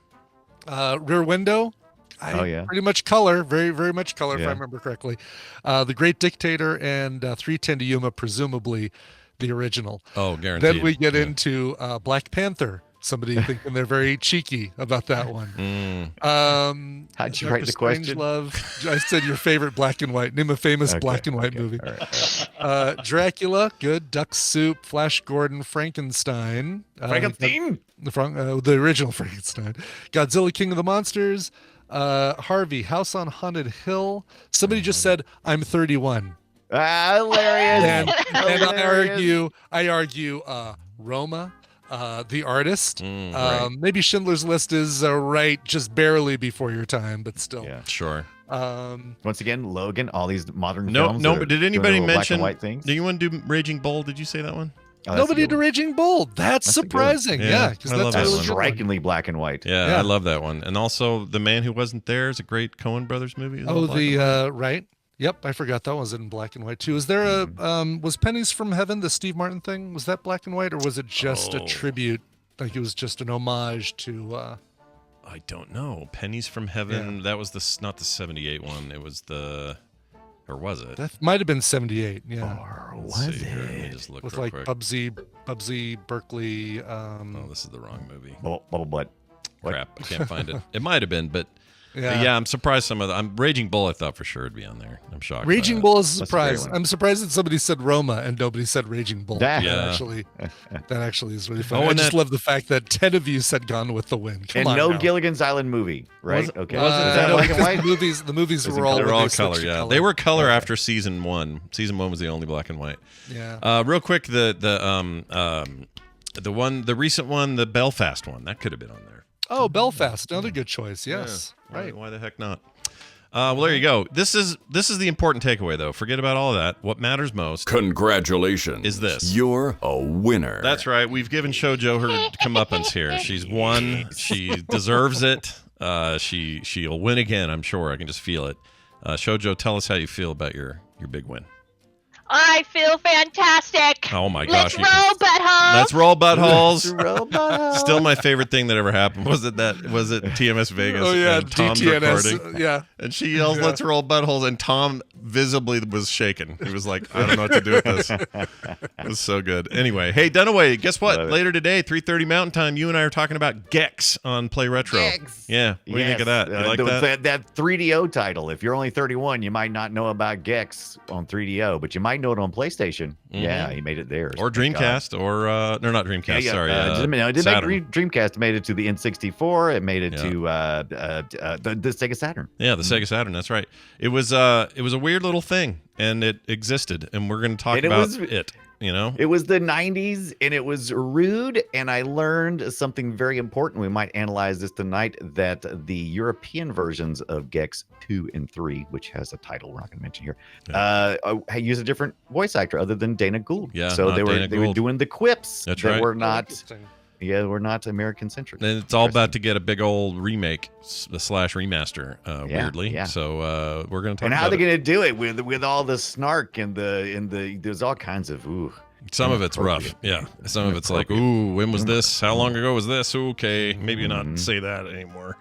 Rear Window. Pretty much color, very, very much color, if Yeah. I remember correctly. The Great Dictator and 310 to Yuma, presumably the original. Oh, guaranteed. Then we get Yeah. into Black Panther. Somebody thinking they're very cheeky about that one. How'd you Dr. write the question? Strangelove. I said your favorite black and white. Name a famous black and white movie. All right. Dracula, good. Duck Soup, Flash Gordon, Frankenstein. Frankenstein? The original Frankenstein. Godzilla, King of the Monsters. Harvey, House on Haunted Hill. Somebody just said, I'm 31. Hilarious. And I argue Roma, The Artist. right. Maybe Schindler's List is right just barely before your time, but still. Yeah. Sure. Once again, Logan, all these modern No, films. no, that but are did doing anybody little black mention? and white things? Do you want to do Raging Bull? Did you say that one? Oh, that's Nobody a good did one. Raging Bull. That's That's a good one. surprising. Yeah, Yeah, because I love that's that a one. really good one. Strikingly black and white. Yeah, Yeah. I love that one. And also, The Man Who Wasn't There is a great Coen Brothers movie. Is it Oh, black and white? right. Yep, I forgot that one was in black and white too. Is there a was Pennies from Heaven, the Steve Martin thing? Was that black and white, or was it just a Oh. tribute? Like it was just an homage to I don't know. Pennies from Heaven. That was not the '78 one. It was or was it? that might have been 78. Yeah. Let's see here. Let me just look With real like quick. Bubsy Berkeley. Oh, this is the wrong movie. Bubble butt. What? Crap, I can't find it. It might have been, but Yeah. yeah, I'm surprised some of the. Raging Bull, I thought for sure would be on there. I'm shocked. by Raging that. Bull is a That's a great surprise. one. I'm surprised that somebody said Roma and nobody said Raging Bull. That- Yeah. That actually is really funny. Oh, I and just that- love the fact that 10 of you said Gone with the Wind. Come And on no now. Gilligan's Island movie, right? Okay. was it Is that no, black and because white? the movies Was it were all They were when all they switched color, to yeah. color. They were color after season 1. Season 1 was the only black and white. Yeah. Real quick, the recent one, the Belfast one, that could have been on there. Oh, Belfast, another good choice. Yes, Yeah. right. Why the heck not? Well, there you go. This is the important takeaway, though. Forget about all that. What matters most Congratulations. is this. You're a winner. That's right. We've given Shoujo her comeuppance here. She's won. She deserves it. She'll win again, I'm sure. I can just feel it. Shoujo, tell us how you feel about your big win. I feel fantastic. Oh my Let's gosh! roll, butthole. Let's roll buttholes. Robot. Still my favorite thing that ever happened. Was it TMS Vegas? Oh yeah, and Tom's DTNS. recording? Yeah. And she yells, "Let's roll buttholes!" And Tom visibly was shaken. He was like, "I don't know what to do with this." It was so good. Anyway, hey Dunaway, guess what? Love it. Later today, 3:30 Mountain Time, you and I are talking about Gex on Play Retro. Gex. Yeah. What do you think of that? You like that? That 3DO title. If you're only 31, you might not know about Gex on 3DO, but you might know it on PlayStation. Yeah, he made it there. Or Thank God. Dreamcast, or no, not Dreamcast. Sorry, it did Saturn. make Dreamcast. Made it to the N64. It made it Yeah. to the Sega Saturn. Yeah, the Sega Saturn. That's right. It was a weird little thing, and it existed, and we're going to talk And it about was- it. You know, It was the 90s, and it was rude. And I learned something very important. We might analyze this tonight. That the European versions of Gex 2 and 3, which has a title we're not going to mention here, use a different voice actor other than Dana Gould. Yeah, so not they were Dana they were Gould. doing the quips That's that right. were Oh, not interesting. were not American centric. and it's all about to get a big old remake slash remaster. Weirdly, yeah. So we're going to talk And about how they're it. going to do it with all the snark and the there's all kinds of Some of it's rough. Yeah, some of it's like, ooh, when was this? How long ago was this? Okay, maybe not say that anymore.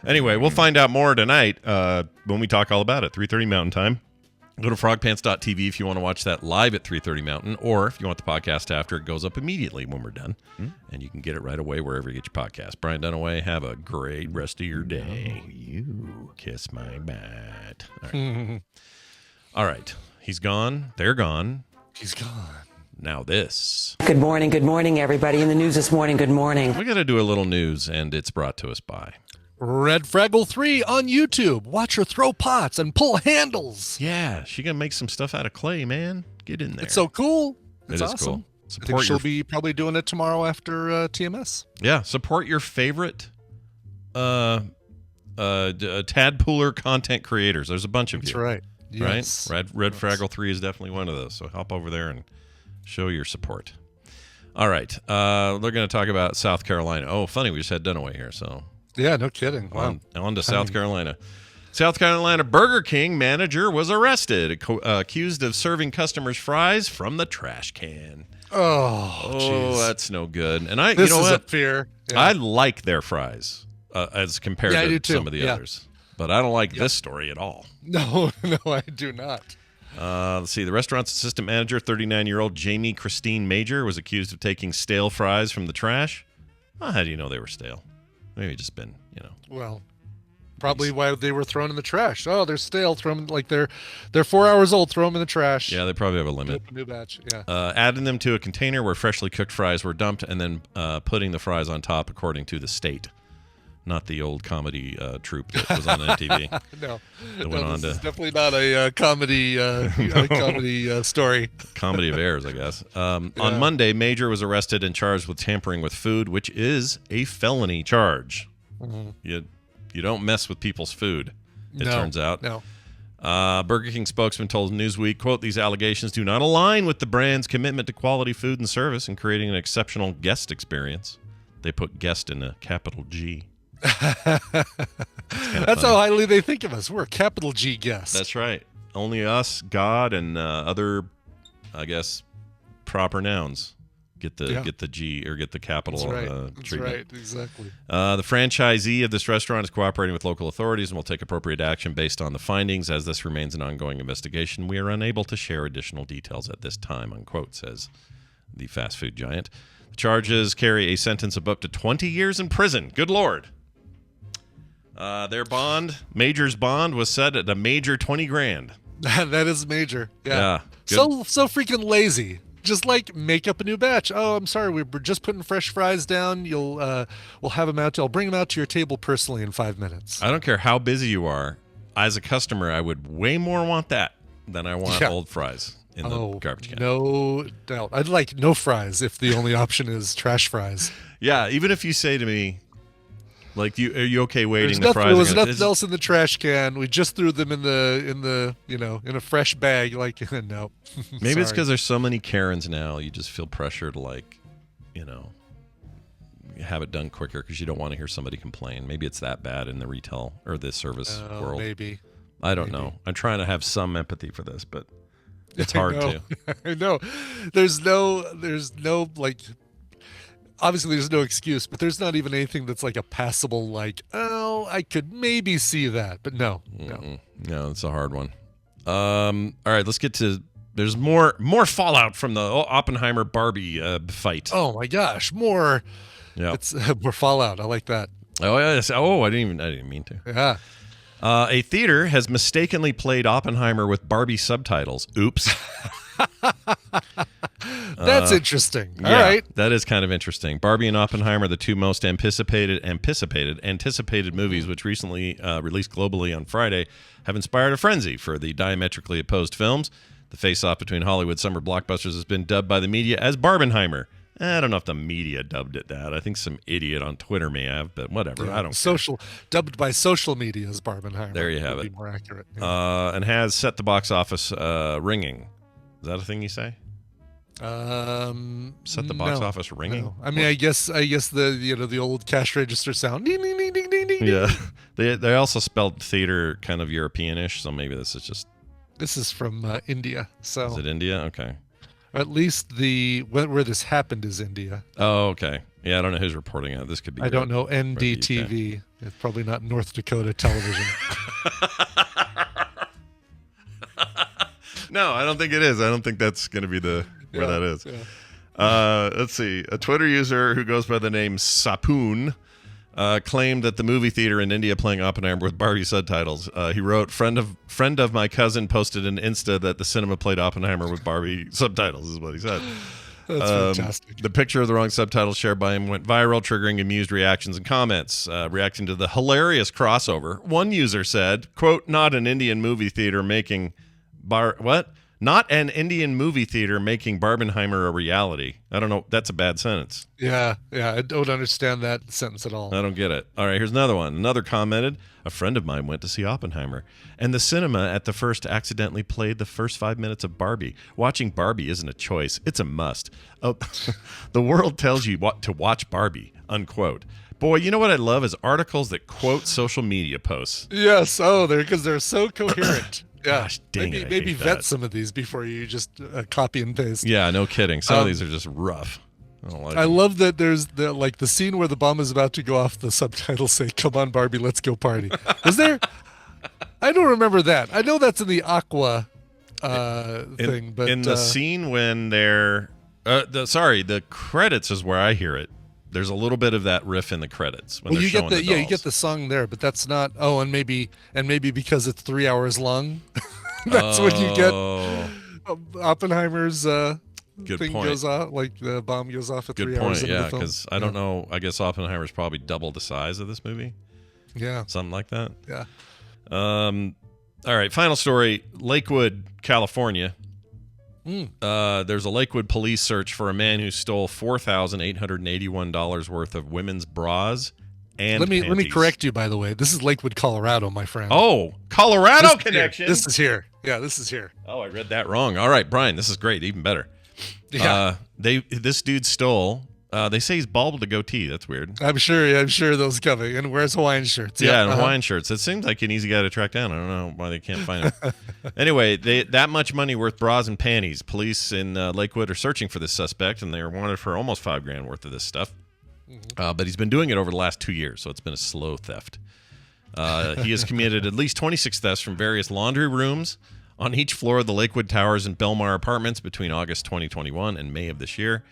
Anyway, we'll find out more tonight when we talk all about it. 3:30 Mountain Time. Go to frogpants.tv if you want to watch that live at 3:30 Mountain, or if you want the podcast after, it goes up immediately when we're done, and you can get it right away wherever you get your podcast. Brian Dunaway, have a great rest of your day. you. Kiss my butt. All right. All right. He's gone. They're gone. He's gone. Now this. Good morning, everybody. In the news this morning, good morning. We got to do a little news, and it's brought to us by. Red Fraggle 3 on YouTube. Watch her throw pots and pull handles. Yeah, she gonna make some stuff out of clay, man. Get in there. It's so cool. It's It is awesome. cool. I think Support she'll your be probably doing it tomorrow after TMS. support your favorite tadpooler content creators. There's a bunch of That's you, right. Yes. right? Red Fraggle 3 is definitely one of those. So hop over there and show your support. All right, they're going to talk about South Carolina. Oh, funny, we just had Dunaway here, so Yeah, no kidding. Wow. on to South Carolina. South Carolina Burger King manager was arrested, accused of serving customers fries from the trash can. Oh, geez. That's no good. And This you know is what? a fear. Yeah. I like their fries as compared I do to too. some of the others, but I don't like this story at all. No, I do not. Let's see. The restaurant's assistant manager, 39-year-old Jamie Christine Major, was accused of taking stale fries from the trash. Well, how do you know they were stale? Maybe just been, Well, probably why they were thrown in the trash. Oh, they're stale. Throw them like they're 4 hours old. Throw them in the trash. Yeah, they probably have a limit. New batch. Yeah. Adding them to a container where freshly cooked fries were dumped, and then putting the fries on top, according to the state. Not the old comedy troupe that was on MTV. No, this is definitely not a comedy story. Comedy of errors, I guess. On Monday, Major was arrested and charged with tampering with food, which is a felony charge. Mm-hmm. You don't mess with people's food, it turns out. No. Burger King spokesman told Newsweek, quote, "These allegations do not align with the brand's commitment to quality food and service and creating an exceptional guest experience." They put guest in a capital G. That's how highly they think of us. We're a capital G guest. That's right. Only us, God, and other, I guess, proper nouns get the G or get the capital treatment. That's right. Exactly. The franchisee of this restaurant is cooperating with local authorities and will take appropriate action based on the findings. As this remains an ongoing investigation, we are unable to share additional details at this time, unquote, says the fast food giant. The charges carry a sentence of up to 20 years in prison. Good Lord. Their Major's bond was set at a major 20 grand. That is major. Yeah. Good. So freaking lazy. Just like make up a new batch. Oh, I'm sorry, we were just putting fresh fries down. We'll have them out. I'll bring them out to your table personally in 5 minutes. I don't care how busy you are. As a customer, I would way more want that than I want old fries in the garbage can. No doubt. I'd like no fries if the only option is trash fries. Yeah, even if you say to me, like, are you okay waiting the fries? There was nothing else in the trash can. We just threw them in a fresh bag. Like, no. Maybe it's because there's so many Karens now. You just feel pressure to have it done quicker because you don't want to hear somebody complain. Maybe it's that bad in the retail or the service world. Maybe. I don't know. I'm trying to have some empathy for this, but it's hard to. I know. There's no obviously there's no excuse, but there's not even anything that's like a passable, I could maybe see that, but no. No, it's a hard one. All right, let's get to, there's more fallout from the Oppenheimer Barbie fight. Oh my gosh, more. Yeah. It's more fallout. I like that. Oh, yes. Oh, I didn't mean to. Yeah. A theater has mistakenly played Oppenheimer with Barbie subtitles. Oops. That's interesting. All right. That is kind of interesting. Barbie and Oppenheimer, the two most anticipated movies, which recently released globally on Friday, have inspired a frenzy for the diametrically opposed films. The face-off between Hollywood summer blockbusters has been dubbed by the media as Barbenheimer. I don't know if the media dubbed it that. I think some idiot on Twitter may have, but whatever. I don't care. Dubbed by social media as Barbenheimer. There you have it. Be more accurate. Yeah. And has set the box office ringing. Is that a thing you say? Set the box office ringing. No. I mean, I guess the old cash register sound. Ding, ding, ding, ding, ding, ding. Yeah. They also spelled theater kind of Europeanish, so maybe this is just. This is from India. So is it India? Okay. Or at least where this happened is India. Oh, okay. Yeah, I don't know who's reporting it. This could be. I don't know. NDTV. It's probably not North Dakota television. No, I don't think it is. I don't think that's going to be where that is. Yeah. Let's see. A Twitter user who goes by the name Sapoon claimed that the movie theater in India playing Oppenheimer with Barbie subtitles. He wrote, friend of my cousin posted an Insta that the cinema played Oppenheimer with Barbie subtitles, is what he said. That's fantastic. The picture of the wrong subtitles shared by him went viral, triggering amused reactions and comments. Reacting to the hilarious crossover, one user said, quote, not an Indian movie theater making Not an Indian movie theater making Barbenheimer a reality. I don't know. That's a bad sentence. Yeah. I don't understand that sentence at all. I don't get it. All right, here's another one. Another commented, a friend of mine went to see Oppenheimer, and the cinema at the first accidentally played the first 5 minutes of Barbie. Watching Barbie isn't a choice. It's a must. Oh, the world tells you what to watch Barbie. unquote. Boy, you know what I love is articles that quote social media posts. Yes. Oh, because they're so coherent. Yeah. Gosh, dang it, I maybe hate vet that. some of these before you just copy and paste. Yeah, no kidding. Some of these are just rough. I don't like I them. love that there's the scene where the bomb is about to go off. The subtitles say, "Come on, Barbie, let's go party." Was there? I don't remember that. I know that's in the Aqua thing, but in the scene when they're the credits is where I hear it. There's a little bit of that riff in the credits when well, they're you showing get the you dolls. get the song there, but that's not. Oh, and maybe because it's 3 hours long, that's when you get Oppenheimer's Good thing point. goes off, like the bomb goes off at Good 3 hours point. into Yeah, the film. because I don't know. I guess Oppenheimer's probably double the size of this movie. Yeah, Something like that. yeah. All right, final story. Lakewood, California. There's a Lakewood police search for a man who stole $4,881 worth of women's bras and Let me panties. correct you, by the way. This is Lakewood, Colorado, my friend. Oh, Colorado This is connection. here. This is here. Yeah, this is here. Oh, I read that wrong. All right, Brian, this is great. Even better. Yeah. This dude stole. They say he's bald with a goatee. That's weird. I'm sure those coming and wears Hawaiian shirts. Yeah, and Hawaiian shirts. It seems like an easy guy to track down. I don't know why they can't find him. Anyway, that much money worth bras and panties. Police in Lakewood are searching for this suspect, and they are wanted for almost $5,000 worth of this stuff. But he's been doing it over the last 2 years, so it's been a slow theft. He has committed at least 26 thefts from various laundry rooms on each floor of the Lakewood Towers and Belmar apartments between August 2021 and May of this year.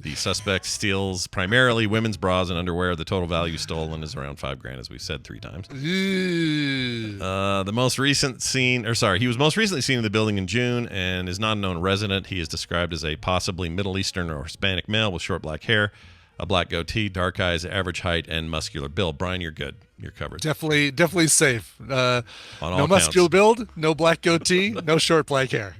The suspect steals primarily women's bras and underwear. The total value stolen is around $5,000, as we've said 3 times. He was most recently seen in the building in June and is not a known resident. He is described as a possibly Middle Eastern or Hispanic male with short black hair, a black goatee, dark eyes, average height, and muscular build. Brian, you're good. You're covered. Definitely safe. On all No muscular counts. build, no black goatee, no short black hair.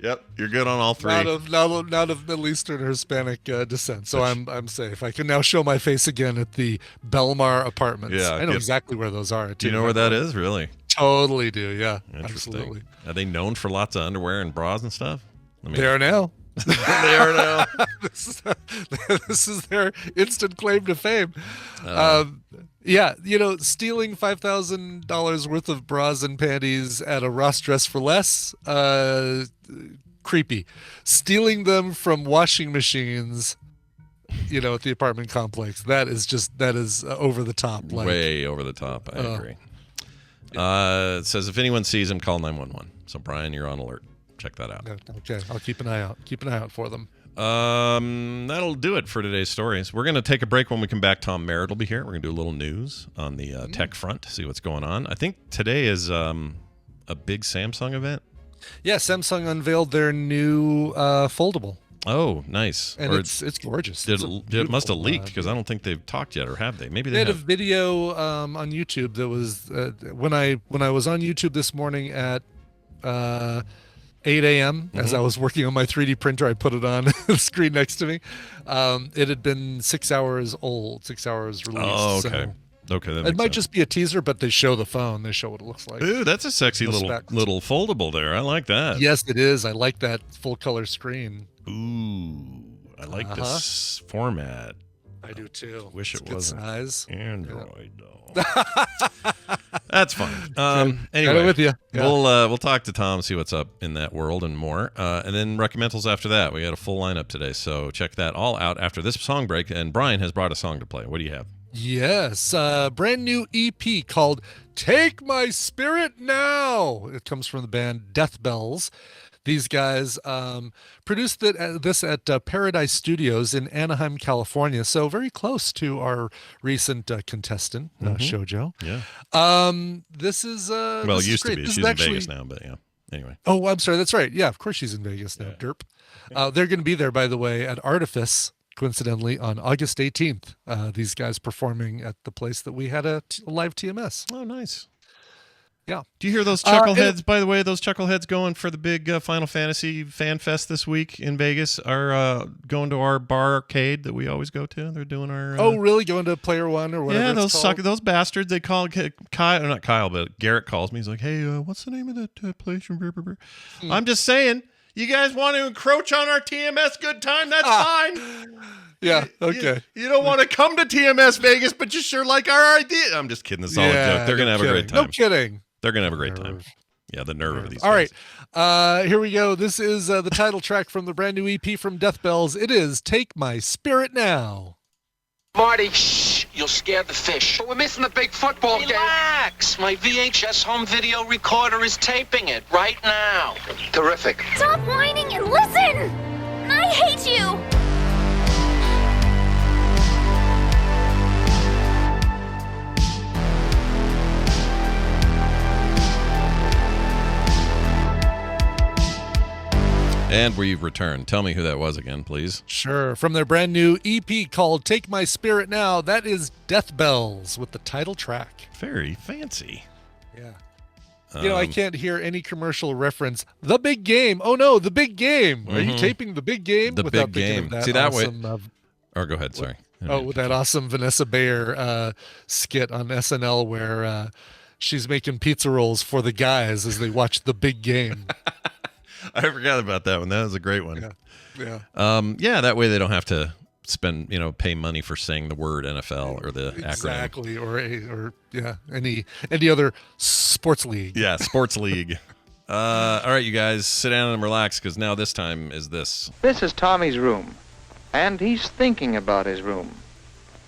Yep, you're good on all 3. Not of Middle Eastern or Hispanic descent, so I'm safe. I can now show my face again at the Belmar apartments. Yeah, I know exactly where those are. Do you know where that is, really? Totally do. Yeah, Interesting. absolutely. Are they known for lots of underwear and bras and stuff? They are now. They are now. This is their instant claim to fame. Yeah, stealing $5,000 worth of bras and panties at a Ross Dress for Less, creepy. Stealing them from washing machines, at the apartment complex, that is over the top. Way over the top. I agree. It says if anyone sees him, call 911. So Brian, you're on alert. Check that out. Okay, I'll keep an eye out. Keep an eye out for them. That'll do it for today's stories. We're going to take a break. When we come back, Tom Merritt will be here. We're going to do a little news on the tech front, see what's going on. I think today is a big Samsung event. Yeah, Samsung unveiled their new foldable. Oh, nice. And it's gorgeous. It must have leaked because I don't think they've talked yet, or have they? Maybe they had have. a video on YouTube that was when I was on YouTube this morning at 8 a.m. As I was working on my 3D printer, I put it on the screen next to me. It had been 6 hours old, 6 hours released. Oh, okay. So Okay, that it makes might sense. just be a teaser, but they show the phone. They show what it looks like. Ooh, that's a sexy No little specs. foldable there. I like that. Yes, it is. I like that full color screen. Ooh, I like this format. I do too. Wish It's it good wasn't size. Android though. That's fun. Anyway, Right with you. Yeah. we'll talk to Tom, see what's up in that world and more, and then Recommentals after that. We got a full lineup today, so check that all out after this song break. And Brian has brought a song to play. What do you have? Yes, brand new EP called "Take My Spirit Now." It comes from the band Death Bells. These guys produced this at Paradise Studios in Anaheim, California, so very close to our recent contestant, Shoujo. Yeah. This is Well, this it is used to great. be. This She's is in Vegas now, but yeah. Anyway. Oh, I'm sorry. That's right. Yeah, of course she's in Vegas now. Derp. They're going to be there, by the way, at Artifice, coincidentally, on August 18th. These guys performing at the place that we had a live TMS. Oh, nice. Yeah. Do you hear those chuckleheads? By the way, those chuckleheads going for the big Final Fantasy Fan Fest this week in Vegas are going to our barcade that we always go to. They're doing our. Oh, really? Going to Player One or whatever? Yeah, it's called? those bastards. They call Kyle, not Kyle, but Garrett calls me. He's like, "Hey, what's the name of that place?" I'm just saying, you guys want to encroach on our TMS good time? That's fine. Yeah. Okay. You don't want to come to TMS Vegas, but you sure like our idea. I'm just kidding. It's all a joke. They're gonna have a great time. No kidding. They're gonna have a great time. Yeah, the nerve of these. All right. Here we go. This is the title track from the brand new EP from Death Bells. It is "Take My Spirit Now." Marty, shh, you'll scare the fish. But we're missing the big football game. Relax, my VHS home video recorder is taping it right now. Terrific. Stop whining and listen! I hate you! And we've returned. Tell me who that was again, please. Sure. From their brand new EP called "Take My Spirit Now," that is Death Bells with the title track. Very fancy. Yeah. I can't hear any commercial reference. The big game. Oh no, the big game. Are you taping the big game? The without big game. Of that See that awesome, way. Or go ahead. Sorry. With that awesome Vanessa Bayer skit on SNL where she's making pizza rolls for the guys as they watch the big game. I forgot about that one. That was a great one. Yeah. That way they don't have to spend, pay money for saying the word NFL or the acronym. Exactly. Or any other sports league. Yeah, sports league. All right, you guys, sit down and relax because now this time is this. This is Tommy's room, and he's thinking about his room.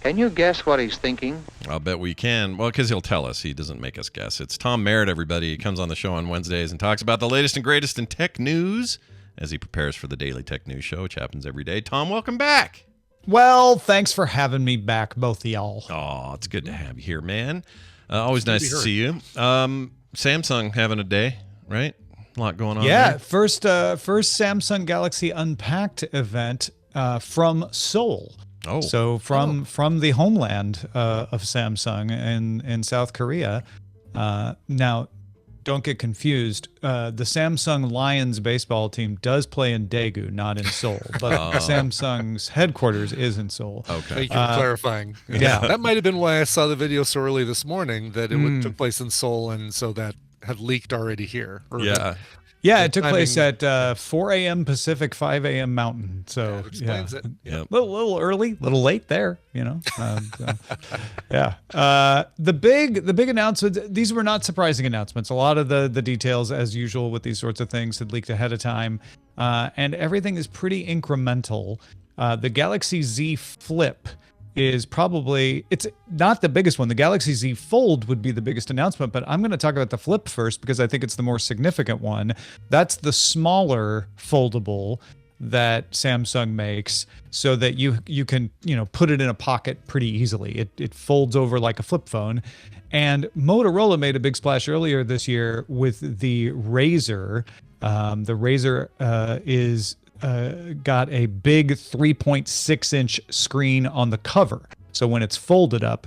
Can you guess what he's thinking? I'll bet we can. Well, because he'll tell us. He doesn't make us guess. It's Tom Merritt, everybody. He comes on the show on Wednesdays and talks about the latest and greatest in tech news as he prepares for the Daily Tech News Show, which happens every day. Tom, welcome back. Well, thanks for having me back, both of y'all. Oh, it's good to have you here, man. Always nice to see you. Samsung having a day, right? A lot going on. Yeah, there. first Samsung Galaxy Unpacked event from Seoul. Oh, so from the homeland of Samsung in South Korea. Now, don't get confused. The Samsung Lions baseball team does play in Daegu, not in Seoul, but Samsung's headquarters is in Seoul. Okay, thank you for clarifying. Yeah, that might have been why I saw the video so early this morning that it took place in Seoul, and so that had leaked already here. Yeah, it took place at 4 a.m. Pacific, 5 a.m. Mountain. So that explains it. Yep. Little early, little late there, The big announcements. These were not surprising announcements. A lot of the details, as usual with these sorts of things, had leaked ahead of time, and everything is pretty incremental. The Galaxy Z Flip is probably, it's not the biggest one. The Galaxy Z Fold would be the biggest announcement, but I'm going to talk about the Flip first because I think it's the more significant one. That's the smaller foldable that Samsung makes so that you can, put it in a pocket pretty easily. It folds over like a flip phone. And Motorola made a big splash earlier this year with the Razr. The Razr is got a big 3.6-inch screen on the cover. So when it's folded up,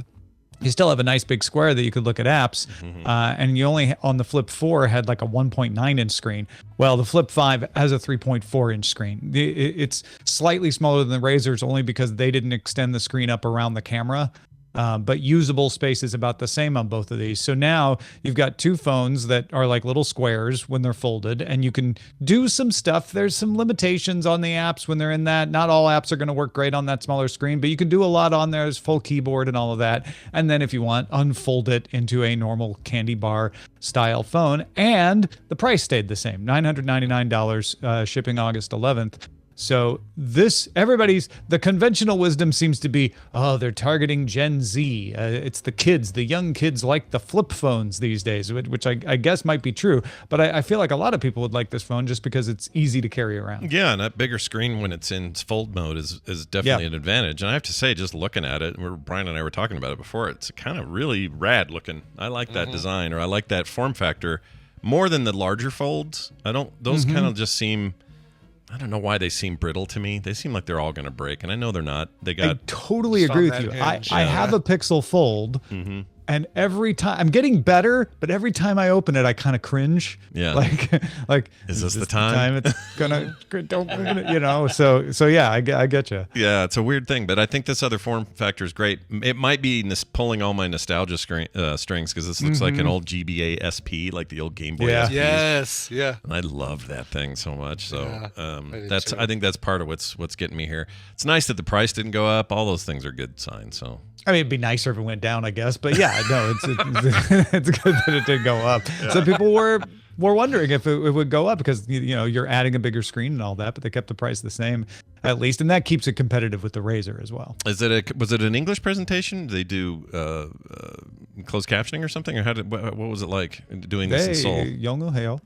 you still have a nice big square that you could look at apps. And you only, on the Flip 4, had like a 1.9-inch screen. Well, the Flip 5 has a 3.4-inch screen. It's slightly smaller than the Razrs only because they didn't extend the screen up around the camera. But usable space is about the same on both of these. So now you've got two phones that are like little squares when they're folded, and you can do some stuff. There's some limitations on the apps when they're in that. Not all apps are going to work great on that smaller screen, but you can do a lot on there. There's full keyboard and all of that. And then if you want, unfold it into a normal candy bar style phone. And the price stayed the same, $999, shipping August 11th. So the conventional wisdom seems to be, they're targeting Gen Z. It's the kids, the young kids like the flip phones these days, which I guess might be true. But I feel like a lot of people would like this phone just because it's easy to carry around. Yeah, and that bigger screen when it's in fold mode is definitely an advantage. And I have to say, just looking at it, Brian and I were talking about it before, it's kind of really rad looking. I like that design, or I like that form factor more than the larger folds. Those kind of just seem... I don't know why they seem brittle to me. They seem like they're all going to break, and I know th're not. I totally agree with you. I have a Pixel Fold, And every time I'm getting better, but every time I open it, I kind of cringe. Yeah. Like, is this the time? It's gonna, you know? So yeah, I get you. Yeah, it's a weird thing, but I think this other form factor is great. It might be pulling all my nostalgia strings because this looks like an old GBA SP, like the old Game Boy. Yeah. SPs. Yes. Yeah. And I loved that thing so much. So I I think that's part of what's getting me here. It's nice that the price didn't go up. All those things are good signs. So. I mean, it'd be nicer if it went down, I guess. But yeah, no, it's good that it did go up. Yeah. So people were wondering if it would go up because, you know, you're adding a bigger screen and all that, but they kept the price the same at least. And that keeps it competitive with the Razer as well. Was it an English presentation? Did they do closed captioning or something? Or what was it like doing this in Seoul? Yongo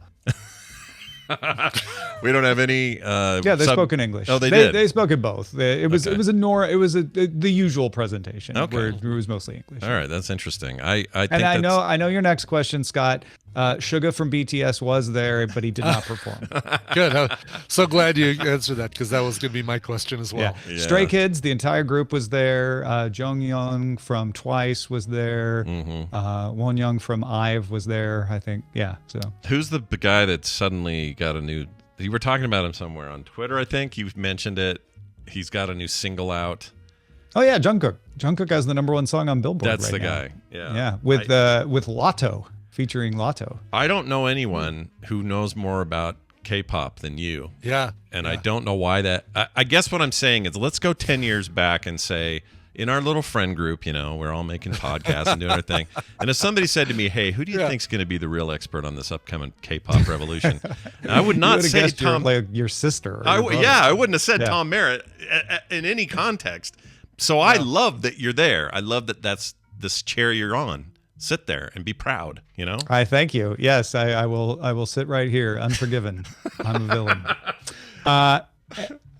We don't have any. Yeah, they spoke in English. Oh, they did. They spoke in both. It was the usual presentation. Okay. Where it was mostly English. All right, that's interesting. I think I know your next question, Scott. Suga from BTS was there, but he did not perform. Good. I'm so glad you answered that because that was going to be my question as well. Yeah. Stray Kids, the entire group was there. Jonghyun from Twice was there. Wonyoung from IVE was there, I think. Yeah. So who's the guy that suddenly got a new? You were talking about him somewhere on Twitter, I think. You mentioned it. He's got a new single out. Oh yeah, Jungkook. Jungkook has the #1 song on Billboard. That's right the now. guy. Yeah. Yeah. With Lotto, featuring Lotto. I don't know anyone who knows more about K-pop than you. Yeah. And I don't know why that. I guess what I'm saying is, let's go 10 years back and say, in our little friend group, you know, we're all making podcasts and doing our thing. And if somebody said to me, "Hey, who do you think's going to be the real expert on this upcoming K-pop revolution?" I would not say Tom. Your sister. I wouldn't have said Tom Merritt in any context. So I love that you're there. I love that that's this chair you're on. Sit there and be proud. You know. I thank you. Yes, I will. I will sit right here, unforgiven. I'm a villain.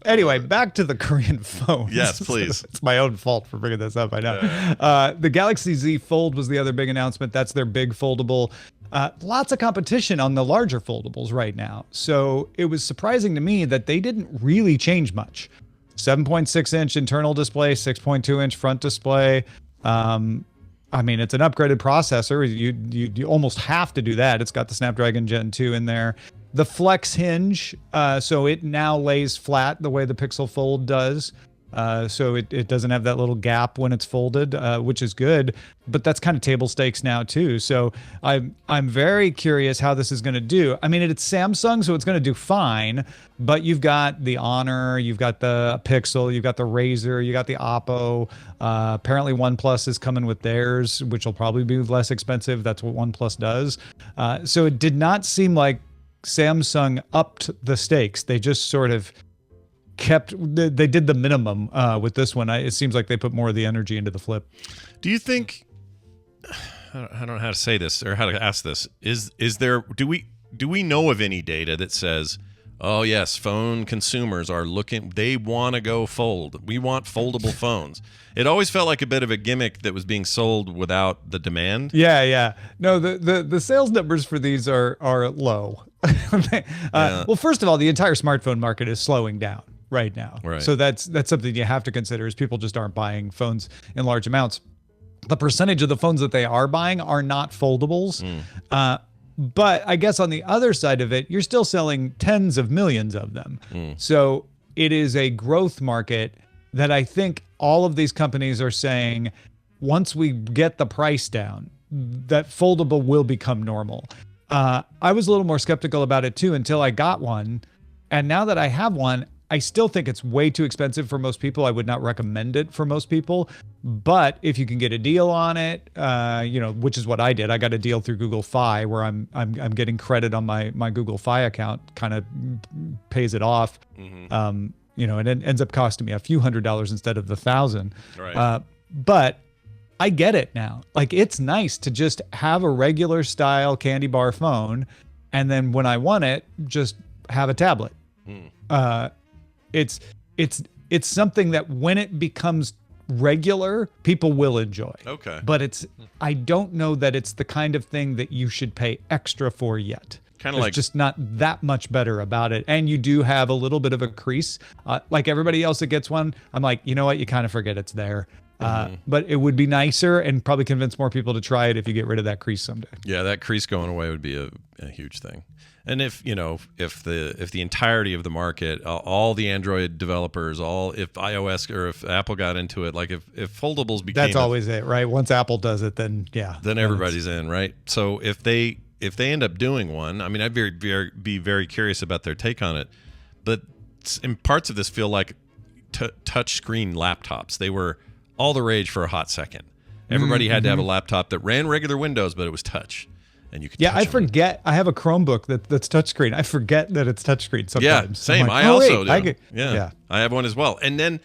Anyway, back to the Korean phones. Yes, please. It's my own fault for bringing this up, I know. The Galaxy Z Fold was the other big announcement. That's their big foldable. Lots of competition on the larger foldables right now. So it was surprising to me that they didn't really change much. 7.6-inch internal display, 6.2-inch front display. I mean, it's an upgraded processor. You almost have to do that. It's got the Snapdragon Gen 2 in there. The flex hinge, so it now lays flat the way the Pixel Fold does. So it doesn't have that little gap when it's folded, which is good. But that's kind of table stakes now too. So I'm very curious how this is going to do. I mean, it's Samsung, so it's going to do fine. But you've got the Honor, you've got the Pixel, you've got the Razer, you got the Oppo. Apparently OnePlus is coming with theirs, which will probably be less expensive. That's what OnePlus does. So it did not seem like Samsung upped the stakes. They just sort of they did the minimum with this one. It seems like they put more of the energy into the Flip. Do you think, I don't know how to say this or how to ask this, is there, do we know of any data that says, oh yes, phone consumers are looking, they want to go fold, we want foldable phones? It always felt like a bit of a gimmick that was being sold without the demand. Yeah. No, the sales numbers for these are low. Well, first of all, the entire smartphone market is slowing down right now. Right. So that's something you have to consider, is people just aren't buying phones in large amounts. The percentage of the phones that they are buying are not foldables. But I guess on the other side of it, you're still selling tens of millions of them. So it is a growth market that I think all of these companies are saying, once we get the price down, that foldable will become normal. I was a little more skeptical about it too until I got one. And now that I have one, I still think it's way too expensive for most people. I would not recommend it for most people. But if you can get a deal on it, which is what I did. I got a deal through Google Fi where I'm getting credit on my Google Fi account, kind of pays it off. And it ends up costing me a few $100s instead of the $1,000. Right. But I get it now. Like, it's nice to just have a regular style candy bar phone, and then when I want it, just have a tablet. It's something that when it becomes regular, people will enjoy. Okay. But I don't know that it's the kind of thing that you should pay extra for yet. Kind of like, just not that much better about it. And you do have a little bit of a crease. Like everybody else that gets one, I'm like, you know what? You kind of forget it's there. But it would be nicer and probably convince more people to try it if you get rid of that crease someday. Yeah, that crease going away would be a huge thing. And if the entirety of the market, all the Android developers, if iOS or if Apple got into it, like if foldables became that's always it, right? Once Apple does it, then everybody's in, right? So if they end up doing one, I mean, I'd be very curious about their take on it. But in parts of this feel like touch screen laptops. They were all the rage for a hot second. Everybody had to have a laptop that ran regular Windows, but it was touch. And you could I forget. I have a Chromebook that's touchscreen. I forget that it's touchscreen sometimes. Yeah, same. Like, I also do. Yeah, I have one as well. And then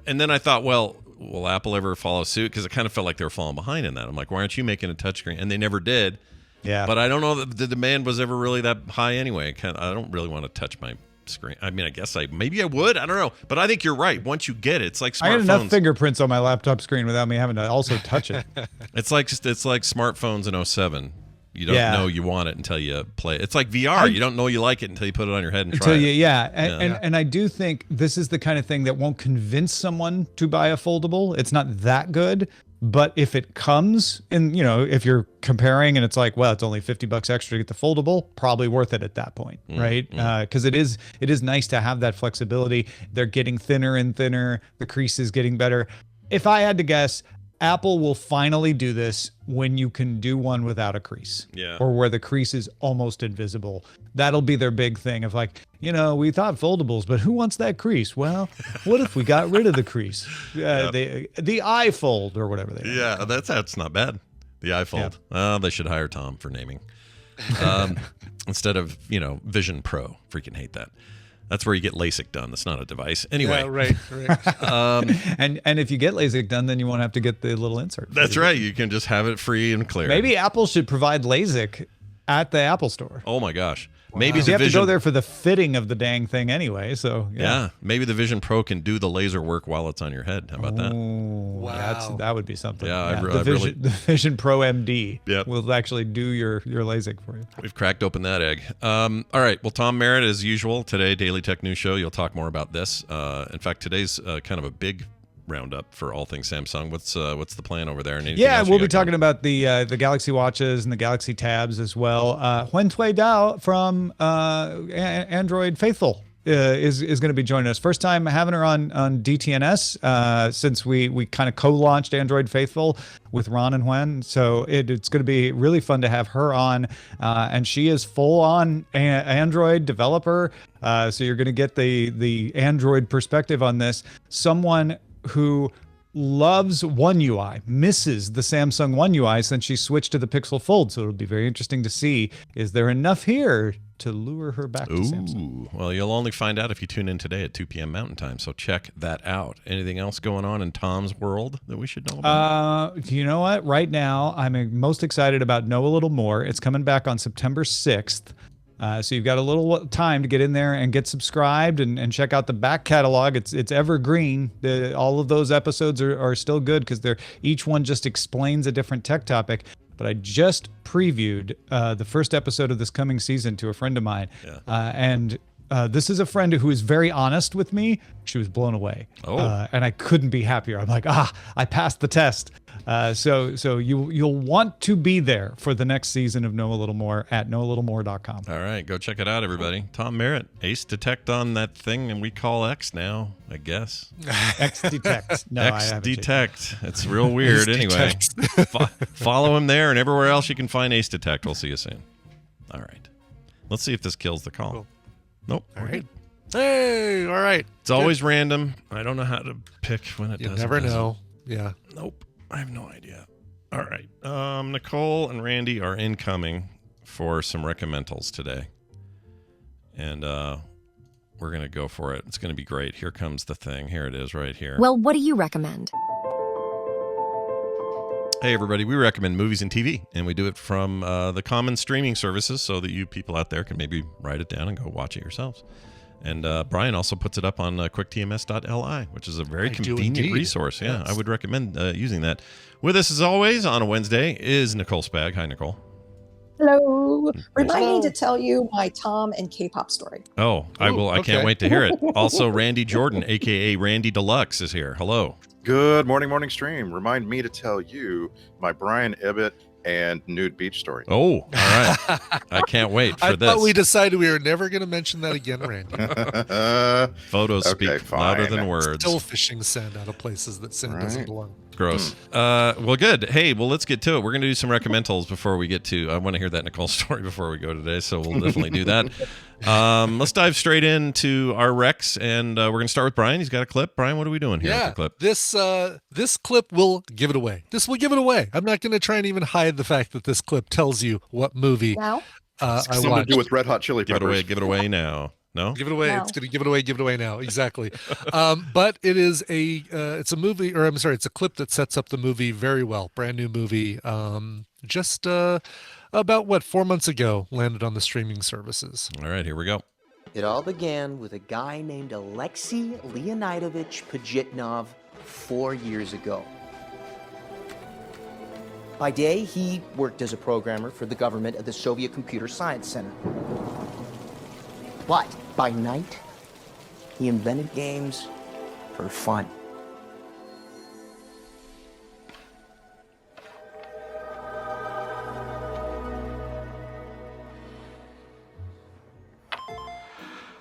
I thought, well, will Apple ever follow suit? Because it kind of felt like they were falling behind in that. I'm like, why aren't you making a touchscreen? And they never did. Yeah. But I don't know that the demand was ever really that high anyway. I don't really want to touch my screen. I mean, I guess maybe I would. I don't know. But I think you're right. Once you get it, it's like smartphones. I had enough fingerprints on my laptop screen without me having to also touch it. It's like smartphones in 07. You don't know you want it until you play it. It's like VR. You don't know you like it until you put it on your head and try it. And I do think this is the kind of thing that won't convince someone to buy a foldable. It's not that good. But if it comes in, if you're comparing and it's like, well, it's only $50 extra to get the foldable, probably worth it at that point, right? Because it is nice to have that flexibility. They're getting thinner and thinner. The crease is getting better. If I had to guess, Apple will finally do this when you can do one without a crease, or where the crease is almost invisible. That'll be their big thing of like, we thought foldables, but who wants that crease? Well, what if we got rid of the crease? The iFold or whatever they are. Yeah, that's not bad. The iFold. They should hire Tom for naming instead of Vision Pro. Freaking hate that. That's where you get LASIK done. That's not a device. Anyway. Yeah, right. And if you get LASIK done, then you won't have to get the little insert. That's right. You can just have it free and clear. Maybe Apple should provide LASIK at the Apple Store. Oh my gosh. Wow. Maybe you have to go there for the fitting of the dang thing anyway. So yeah. Maybe the Vision Pro can do the laser work while it's on your head. How about that? Wow. That would be something. Yeah, the Vision Pro MD will actually do your LASIK for you. We've cracked open that egg. All right. Well, Tom Merritt, as usual, today, Daily Tech News Show. You'll talk more about this. In fact, today's kind of a big roundup for all things Samsung. What's the plan over there? And we'll be talking about the Galaxy Watches and the Galaxy Tabs as well. Wen Tui Dao from Android Faithful is going to be joining us. First time having her on DTNS since we kind of co-launched Android Faithful with Ron and Wen. So it's going to be really fun to have her on. And she is full on Android developer. So you're going to get the Android perspective on this. Someone who loves One UI, misses the Samsung One UI since she switched to the Pixel Fold. So it'll be very interesting to see, is there enough here to lure her back to Samsung? Well, you'll only find out if you tune in today at 2 p.m. Mountain Time. So check that out. Anything else going on in Tom's world that we should know about? You know what? Right now, I'm most excited about Know a Little More. It's coming back on September 6th. So you've got a little time to get in there and get subscribed and check out the back catalog. It's evergreen. All of those episodes are still good because each one just explains a different tech topic. But I just previewed the first episode of this coming season to a friend of mine. And this is a friend who is very honest with me. She was blown away. And I couldn't be happier. I'm like, I passed the test. So you'll want to be there for the next season of Know a Little More at knowalittlemore.com. All right, go check it out, everybody. Tom Merritt, Ace Detect on that thing, and we call X now, I guess. X Detect. No, X Detect. It's real weird. Anyway, follow him there and everywhere else you can find Ace Detect. We'll see you soon. All right, let's see if this kills the call. Cool. Nope. All right. Hey, all right. It's always random. I don't know how to pick when it does. You never know. Yeah. Nope. I have no idea. All right. Nicole and Randy are incoming for some Recommentals today. And we're going to go for it. It's going to be great. Here comes the thing. Here it is right here. Well, what do you recommend? Hey, everybody. We recommend movies and TV, and we do it from the common streaming services so that you people out there can maybe write it down and go watch it yourselves. And Brian also puts it up on quicktms.li, which is a very convenient resource. Yeah, yes. I would recommend using that. With us, as always, on a Wednesday is Nicole Spag. Hi, Nicole. Hello. Remind me to tell you my Tom and K-pop story. Oh, I will. I can't wait to hear it. Also, Randy Jordan, a.k.a. Randy Deluxe, is here. Hello. Good morning stream. Remind me to tell you my Brian Ibbett and nude beach story. Oh, all right. I can't wait for I this. thought we decided we were never going to mention that again, Randy. Photos speak louder than words. Still fishing sand out of places that sand doesn't belong. Gross. Well, good. Hey, well, let's get to it. We're going to do some recommentals before we get to. I want to hear that Nicole story before we go today, so we'll definitely do that. Let's dive straight into our recs, and we're going to start with Brian. He's got a clip. Brian, what are we doing here with the clip? This clip will give it away. This will give it away. I'm not going to try and even hide the fact that this clip tells you what movie I watched. Something to do with Red Hot Chili Peppers. Give it away now. No? Give it away. No. It's going to give it away now. Exactly. But it is it's a movie, or I'm sorry, it's a clip that sets up the movie very well. Brand new movie. Just about 4 months ago, landed on the streaming services. All right, here we go. It all began with a guy named Alexei Leonidovich Pajitnov 4 years ago. By day, he worked as a programmer for the government at the Soviet Computer Science Center. But by night, he invented games for fun.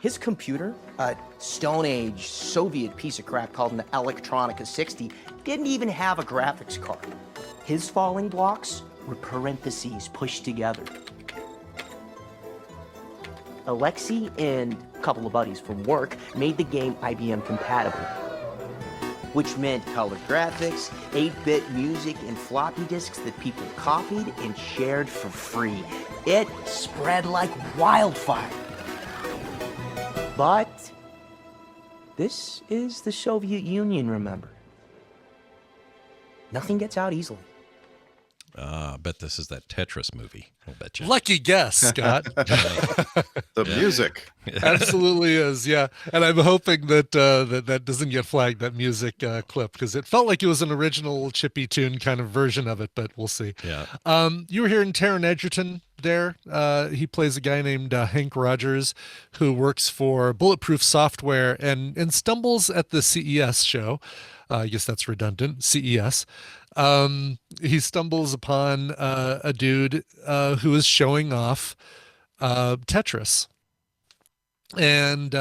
His computer, a Stone Age Soviet piece of crap called an Electronica 60, didn't even have a graphics card. His falling blocks were parentheses pushed together. Alexei and a couple of buddies from work made the game IBM compatible, which meant colored graphics, 8-bit music, and floppy disks that people copied and shared for free. It spread like wildfire. But this is the Soviet Union, remember? Nothing gets out easily. I bet this is that Tetris movie. I'll bet you. Lucky guess, Scott. The music. Absolutely is, yeah. And I'm hoping that that doesn't get flagged, that music clip, because it felt like it was an original chippy tune kind of version of it, but we'll see. Yeah. You were hearing Taron Egerton there. He plays a guy named Hank Rogers, who works for Bulletproof Software and stumbles at the CES show. I guess that's redundant. CES. He stumbles upon a dude who is showing off Tetris, and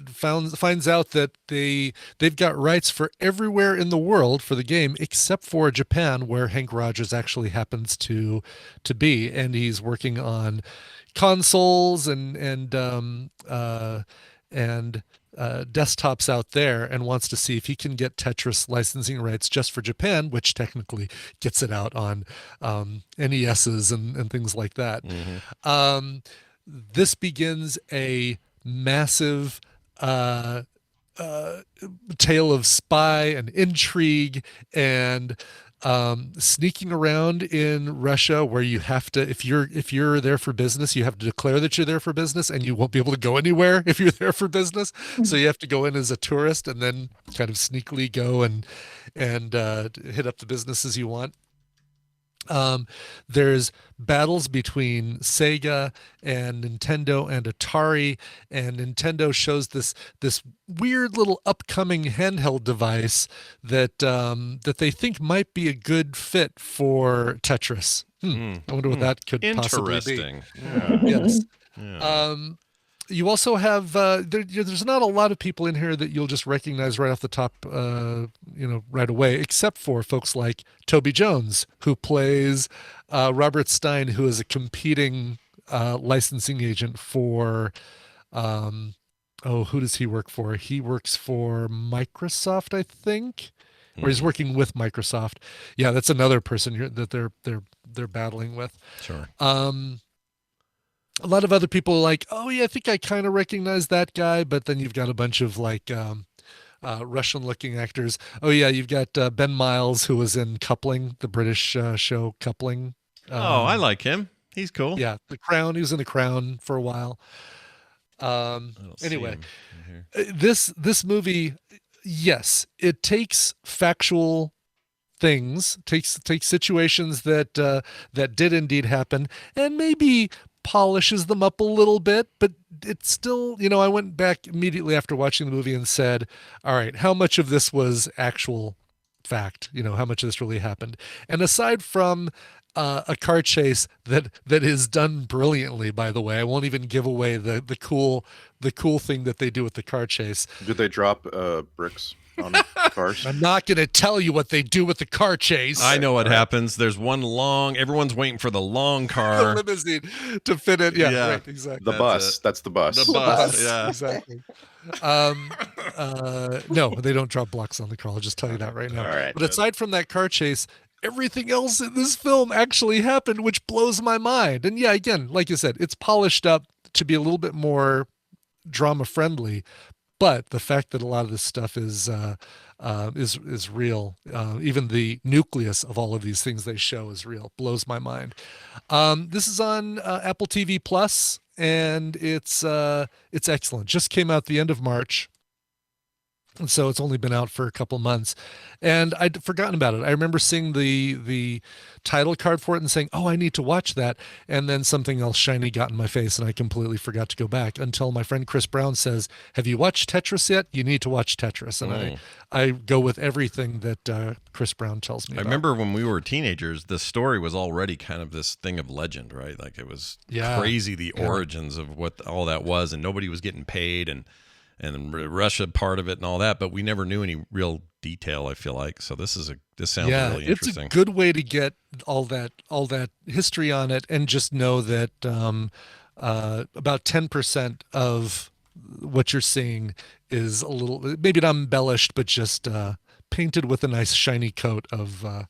finds out that they've got rights for everywhere in the world for the game except for Japan, where Hank Rogers actually happens to be, and he's working on consoles and desktops out there, and wants to see if he can get Tetris licensing rights just for Japan, which technically gets it out on NESs and things like that. Mm-hmm. This begins a massive tale of spy and intrigue and sneaking around in Russia, where you have to, if you're there for business, you have to declare that you're there for business, and you won't be able to go anywhere if you're there for business. So you have to go in as a tourist and then kind of sneakily go and hit up the businesses you want. There's battles between Sega and Nintendo and Atari, and Nintendo shows this weird little upcoming handheld device that they think might be a good fit for Tetris. I wonder what that could possibly be. Interesting. Yes. Yeah. You also have there's not a lot of people in here that you'll just recognize right off the top, right away, except for folks like Toby Jones, who plays Robert Stein, who is a competing licensing agent for who does he work for? He works for Microsoft, I think, or he's working with Microsoft. Yeah, that's another person here that they're battling with. Sure. A lot of other people are like, oh yeah, I think I kind of recognize that guy, but then you've got a bunch of like Russian-looking actors. Oh yeah, you've got Ben Miles, who was in Coupling, the British show Coupling. I like him. He's cool. Yeah, The Crown. He was in The Crown for a while. Anyway, this movie, yes, it takes factual things, takes situations that did indeed happen, and maybe polishes them up a little bit, but it's still, I went back immediately after watching the movie and said, all right, how much of this was actual fact, how much of this really happened. And aside from a car chase that is done brilliantly, by the way, I won't even give away the cool thing that they do with the car chase. Did they drop bricks on cars? I'm not going to tell you what they do with the car chase. I know what happens. There's one everyone's waiting for the long car. The limousine to fit it. Yeah, right, exactly. The bus. That's the bus. The bus, yeah. Exactly. No, they don't drop blocks on the car. I'll just tell you that right now. All right, but aside from that car chase, everything else in this film actually happened, which blows my mind. And yeah, again, like you said, it's polished up to be a little bit more drama friendly, but the fact that a lot of this stuff is real, even the nucleus of all of these things they show is real, blows my mind. This is on Apple TV Plus, and it's excellent. Just came out the end of March. And so it's only been out for a couple months, and I'd forgotten about it. I remember seeing the title card for it and saying, "Oh, I need to watch that." And then something else shiny got in my face, and I completely forgot to go back until my friend Chris Brown says, "Have you watched Tetris yet? You need to watch Tetris." And I go with everything that Chris Brown tells me. I remember when we were teenagers, the story was already kind of this thing of legend, right? Like it was crazy the origins of what all that was, and nobody was getting paid, and Russia part of it and all that, but we never knew any real detail, I feel like. So this sounds really interesting. It's a good way to get all that history on it, and just know that about 10% of what you're seeing is a little, maybe not embellished, but just painted with a nice shiny coat of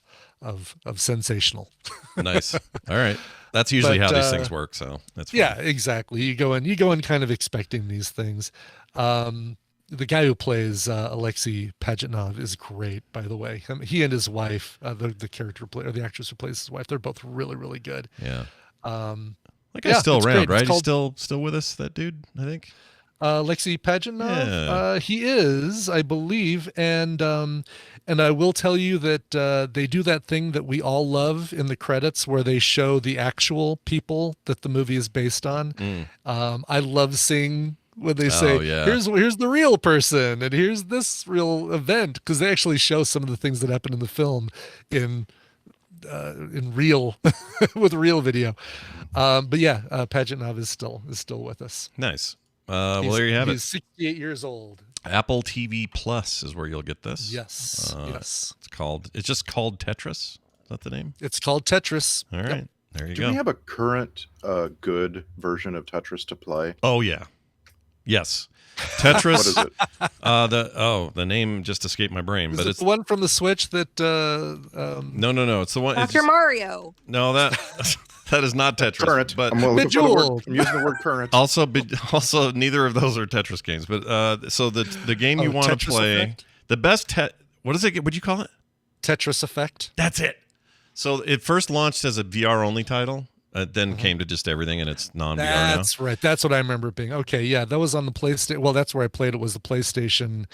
sensational. Nice. All right. That's usually how these things work. So that's fine. Yeah, exactly. You go in kind of expecting these things. The guy who plays Alexei Pajitnov is great, by the way. He and his wife, the character player, the actress who plays his wife, they're both really, really good. Yeah. That guy's still around, right? He's still with us, that dude, I think. Alexei Pajitnov, he is, I believe, and I will tell you that they do that thing that we all love in the credits, where they show the actual people that the movie is based on. I love seeing when they say, here's the real person, and here's this real event, because they actually show some of the things that happen in the film in real with real video. But yeah, Pajitnov is still with us. Nice. Well, there you have it. He's 68 years old. Apple TV Plus is where you'll get this. Yes. Yes. It's just called Tetris. Is that the name? It's called Tetris. All right. Yep. There you go. Do we have a current good version of Tetris to play? Oh yeah. Yes. Tetris. What is it? The name just escaped my brain. Is but it it's the one from the Switch that No. It's the one Dr. Mario. No, that is not Tetris. Current. But I'm using the word current. Also neither of those are Tetris games. But so the game you want to play, Effect? the best what is it? What'd you call it? Tetris Effect. That's it. So it first launched as a VR only title. Then came to just everything, and it's non-VR now. That's right. That's what I remember it being. Okay, yeah, that was on the PlayStation. Well, that's where I played it, was the PlayStation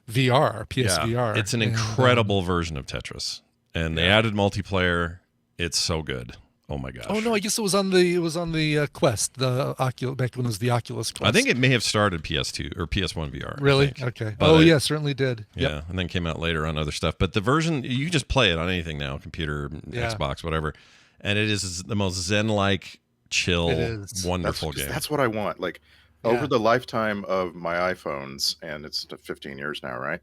VR, PSVR. It's an incredible version of Tetris, and they added multiplayer. It's so good. Oh my gosh. Oh no, I guess it was on the Quest, the Oculus, back when it was the Oculus Quest. I think it may have started PS2 or PS1 VR. Really? Okay. But yeah, certainly did. Yeah, and then came out later on other stuff. But the version, you can just play it on anything now, computer, Xbox, whatever. And it is the most zen-like, chill, wonderful game. That's what I want. Like, over the lifetime of my iPhones, and it's 15 years now, right?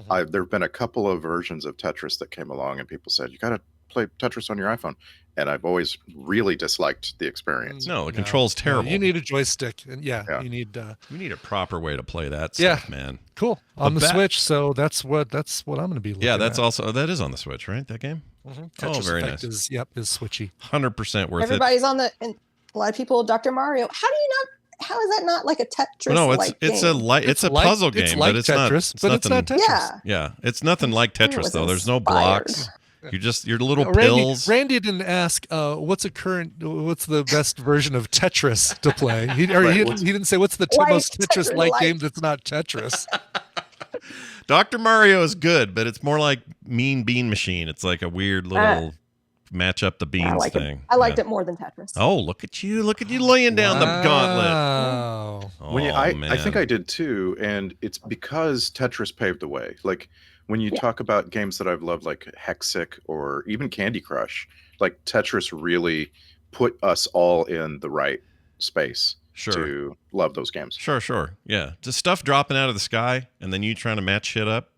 There have been a couple of versions of Tetris that came along, and people said, you got to play Tetris on your iPhone. And I've always really disliked the experience. No, the control's terrible. You need a joystick, and you need. We need a proper way to play that stuff, man. Cool on the Switch. So that's what I'm going to be looking at. That is on the Switch, right? That game. Tetris very Effect nice. is switchy. 100% worth Everybody's on the, and a lot of people, Dr. Mario. How is that not like a Tetris? No, it's a puzzle game, like but it's Tetris, not. But it's not Tetris. Yeah, it's nothing like Tetris though. There's no blocks. Your little pills. Randy didn't ask what's the best version of Tetris to play. He didn't say what's the most Tetris-like game that's not Tetris. Dr. Mario is good, but it's more like Mean Bean Machine. It's like a weird little match up the beans thing. I liked it more than Tetris. Oh, look at you laying down the gauntlet. I think I did too, and it's because Tetris paved the way. Like, when you talk about games that I've loved, like Hexic or even Candy Crush, like Tetris really put us all in the right space to love those games. Sure. Yeah. Just stuff dropping out of the sky and then you trying to match shit up.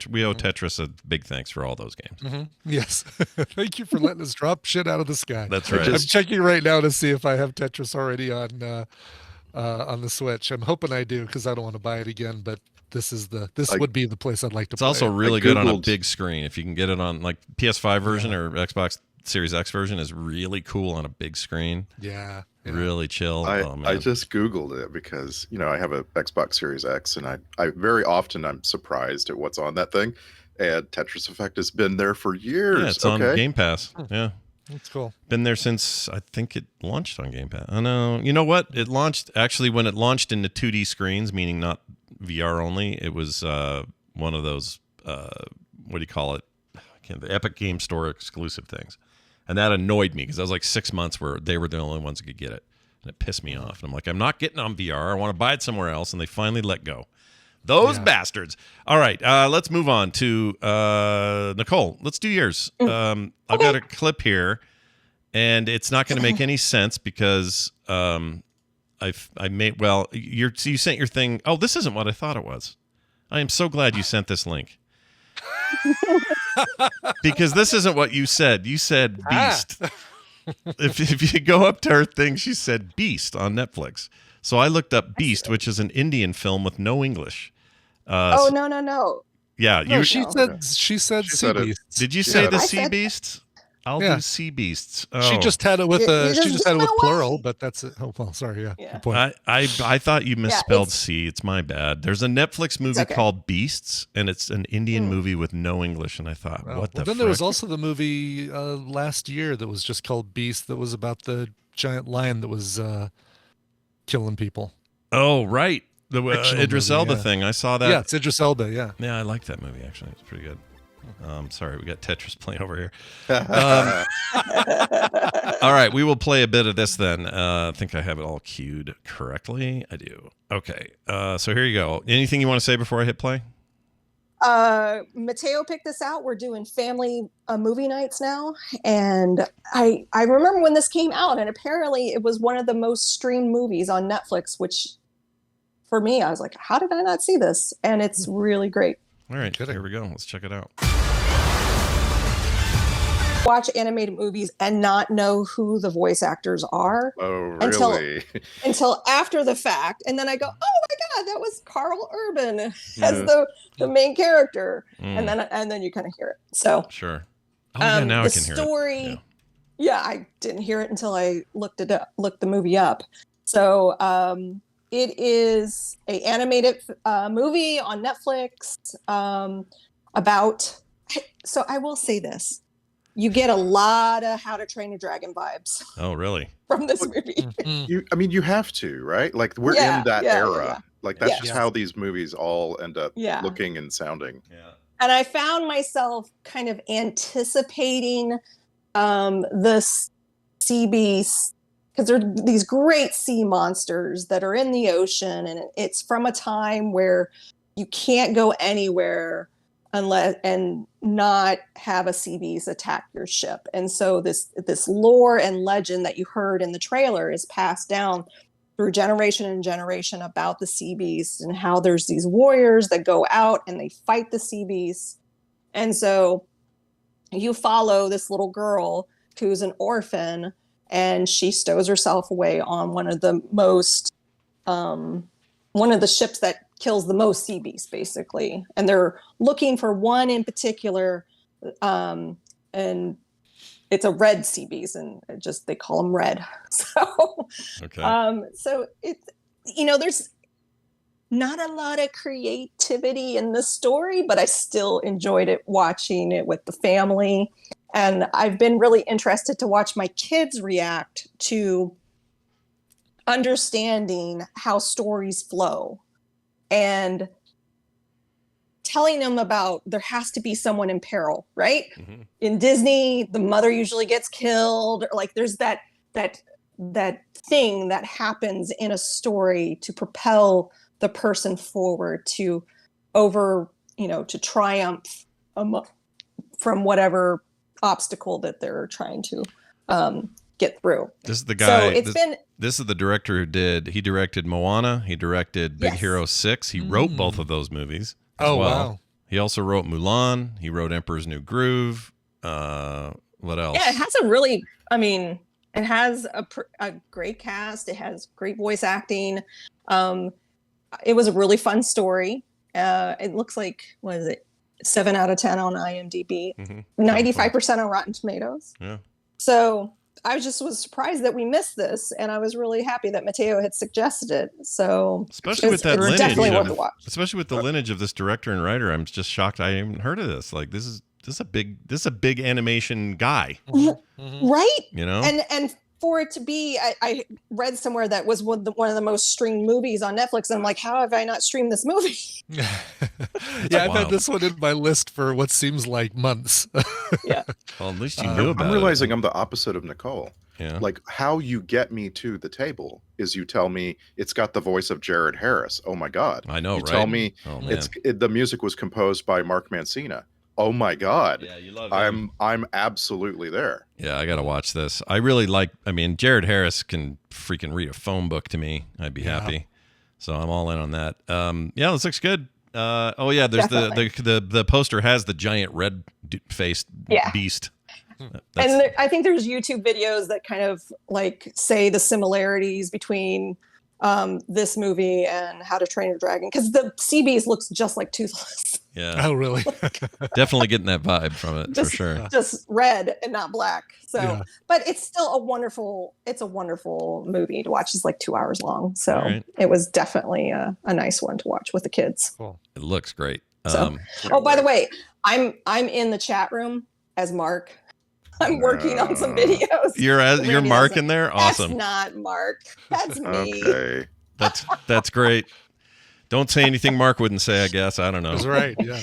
We owe Tetris a big thanks for all those games. Yes. Thank you for letting us drop shit out of the sky. That's right. I'm checking right now to see if I have Tetris already on the Switch. I'm hoping I do because I don't want to buy it again, but this would be the place I'd like to It's play also it. really good on a big screen. If you can get it on like PS5 version or Xbox Series X version is really cool on a big screen. Yeah. Really chill. I just Googled it because, I have a Xbox Series X and I very often I'm surprised at what's on that thing. And Tetris Effect has been there for years. Yeah, it's on Game Pass. Yeah. That's cool. Been there since I think it launched on Game Pass. Oh no. You know what? It launched when it launched into 2D screens, meaning not VR only. It was one of those what do you call it? The Epic Game Store exclusive things. And that annoyed me because I was like 6 months where they were the only ones that could get it. And it pissed me off. And I'm like, I'm not getting on VR. I want to buy it somewhere else. And they finally let go. Those bastards. All right. Let's move on to Nicole. Let's do yours. I've got a clip here. And it's not going to make any sense because you sent your thing. Oh, this isn't what I thought it was. I am so glad you sent this link. Because this isn't what you said. You said Beast. If you go up to her thing, she said Beast on Netflix. So I looked up Beast, which is an Indian film with no English. No. Yeah, No, she said Sea Beasts. Did you say the Sea Beasts? I'll do Sea Beasts. Oh. She just had it with plural, but that's it. Oh well, sorry. Yeah. Good point. I thought you misspelled C. It's my bad. There's a Netflix movie called Beasts, and it's an Indian movie with no English. And I thought, what the? Then there was also the movie last year that was just called Beast. That was about the giant lion that was killing people. Oh right, the Idris Elba thing. I saw that. Yeah, it's Idris Elba. Yeah. Yeah, I like that movie actually. It's pretty good. Sorry, we got Tetris playing over here. All right, we will play a bit of this then. I think I have it all queued correctly. I do. Okay, so here you go. Anything you want to say before I hit play? Mateo picked this out. We're doing family movie nights now. And I remember when this came out, and apparently it was one of the most streamed movies on Netflix, which for me, I was like, how did I not see this? And it's really great. All right, here we go. Let's check it out. Watch animated movies and not know who the voice actors are. Oh, really? Until after the fact. And then I go, oh my God, that was Carl Urban as the main character. And then you kind of hear it. So sure. Oh yeah, now I can hear it. The story, I didn't hear it until I looked the movie up. So it is an animated movie on Netflix about. So I will say this: you get a lot of How to Train a Dragon vibes. Oh, really? From this movie. You have to, right? Like we're in that era. Yeah. Like that's just how these movies all end up looking and sounding. Yeah. And I found myself kind of anticipating the sea beasts, because there are these great sea monsters that are in the ocean, and it's from a time where you can't go anywhere unless and not have a sea beast attack your ship. And so this lore and legend that you heard in the trailer is passed down through generation and generation about the sea beasts and how there's these warriors that go out and they fight the sea beasts. And so you follow this little girl who's an orphan, and she stows herself away on one of the ships that kills the most sea beasts, basically. And they're looking for one in particular, and it's a red sea beast, and they call them red. So, so it's, there's not a lot of creativity in the story, but I still enjoyed it watching it with the family. And I've been really interested to watch my kids react to understanding how stories flow and telling them about there has to be someone in peril, right? Mm-hmm. In Disney, the mother usually gets killed. Or like there's that thing that happens in a story to propel the person forward, to to triumph from whatever obstacle that they're trying to get through. This is the guy. So this is the director he directed Moana. He directed Big Hero 6. He wrote both of those movies as well. Wow. He also wrote Mulan. He wrote Emperor's New Groove. What else? Yeah, it has a really, it has a great cast. It has great voice acting. It was a really fun story. It looks like, what is it? 7 out of 10 on IMDb, 95% on Rotten Tomatoes. Yeah. So I was surprised that we missed this, and I was really happy that Mateo had suggested it. So especially with that lineage, definitely worth a watch. Especially with the lineage of this director and writer, I'm just shocked I haven't heard of this. Like this is a big animation guy, right? And for it to be, I read somewhere that was one of the most streamed movies on Netflix. And I'm like, how have I not streamed this movie? I've had this one in my list for what seems like months. Yeah. Well, at least you knew about it. I'm realizing I'm the opposite of Nicole. Yeah. Like how you get me to the table is you tell me it's got the voice of Jared Harris. Oh my God. I know, you right? Tell me the music was composed by Mark Mancina. Oh my God. Yeah, you love him. I'm absolutely there. Yeah, I got to watch this. I really Jared Harris can freaking read a phone book to me. I'd be happy. So I'm all in on that. Yeah, this looks good. There's the poster has the giant red faced beast. And I think there's YouTube videos that kind of like say the similarities between this movie and How to Train Your Dragon, because the Sea Beast looks just like Toothless. Yeah. Oh, really? Definitely getting that vibe from it for sure. Just red and not black. So, but it's still a wonderful movie to watch. It's like 2 hours long. So it was definitely a nice one to watch with the kids. Cool. It looks great. So, by the way, I'm in the chat room as Mark. I'm working on some videos. You're Mark in there? Awesome. That's not Mark. That's me. Okay. That's great. Don't say anything Mark wouldn't say, I guess. I don't know. That's right. Yeah.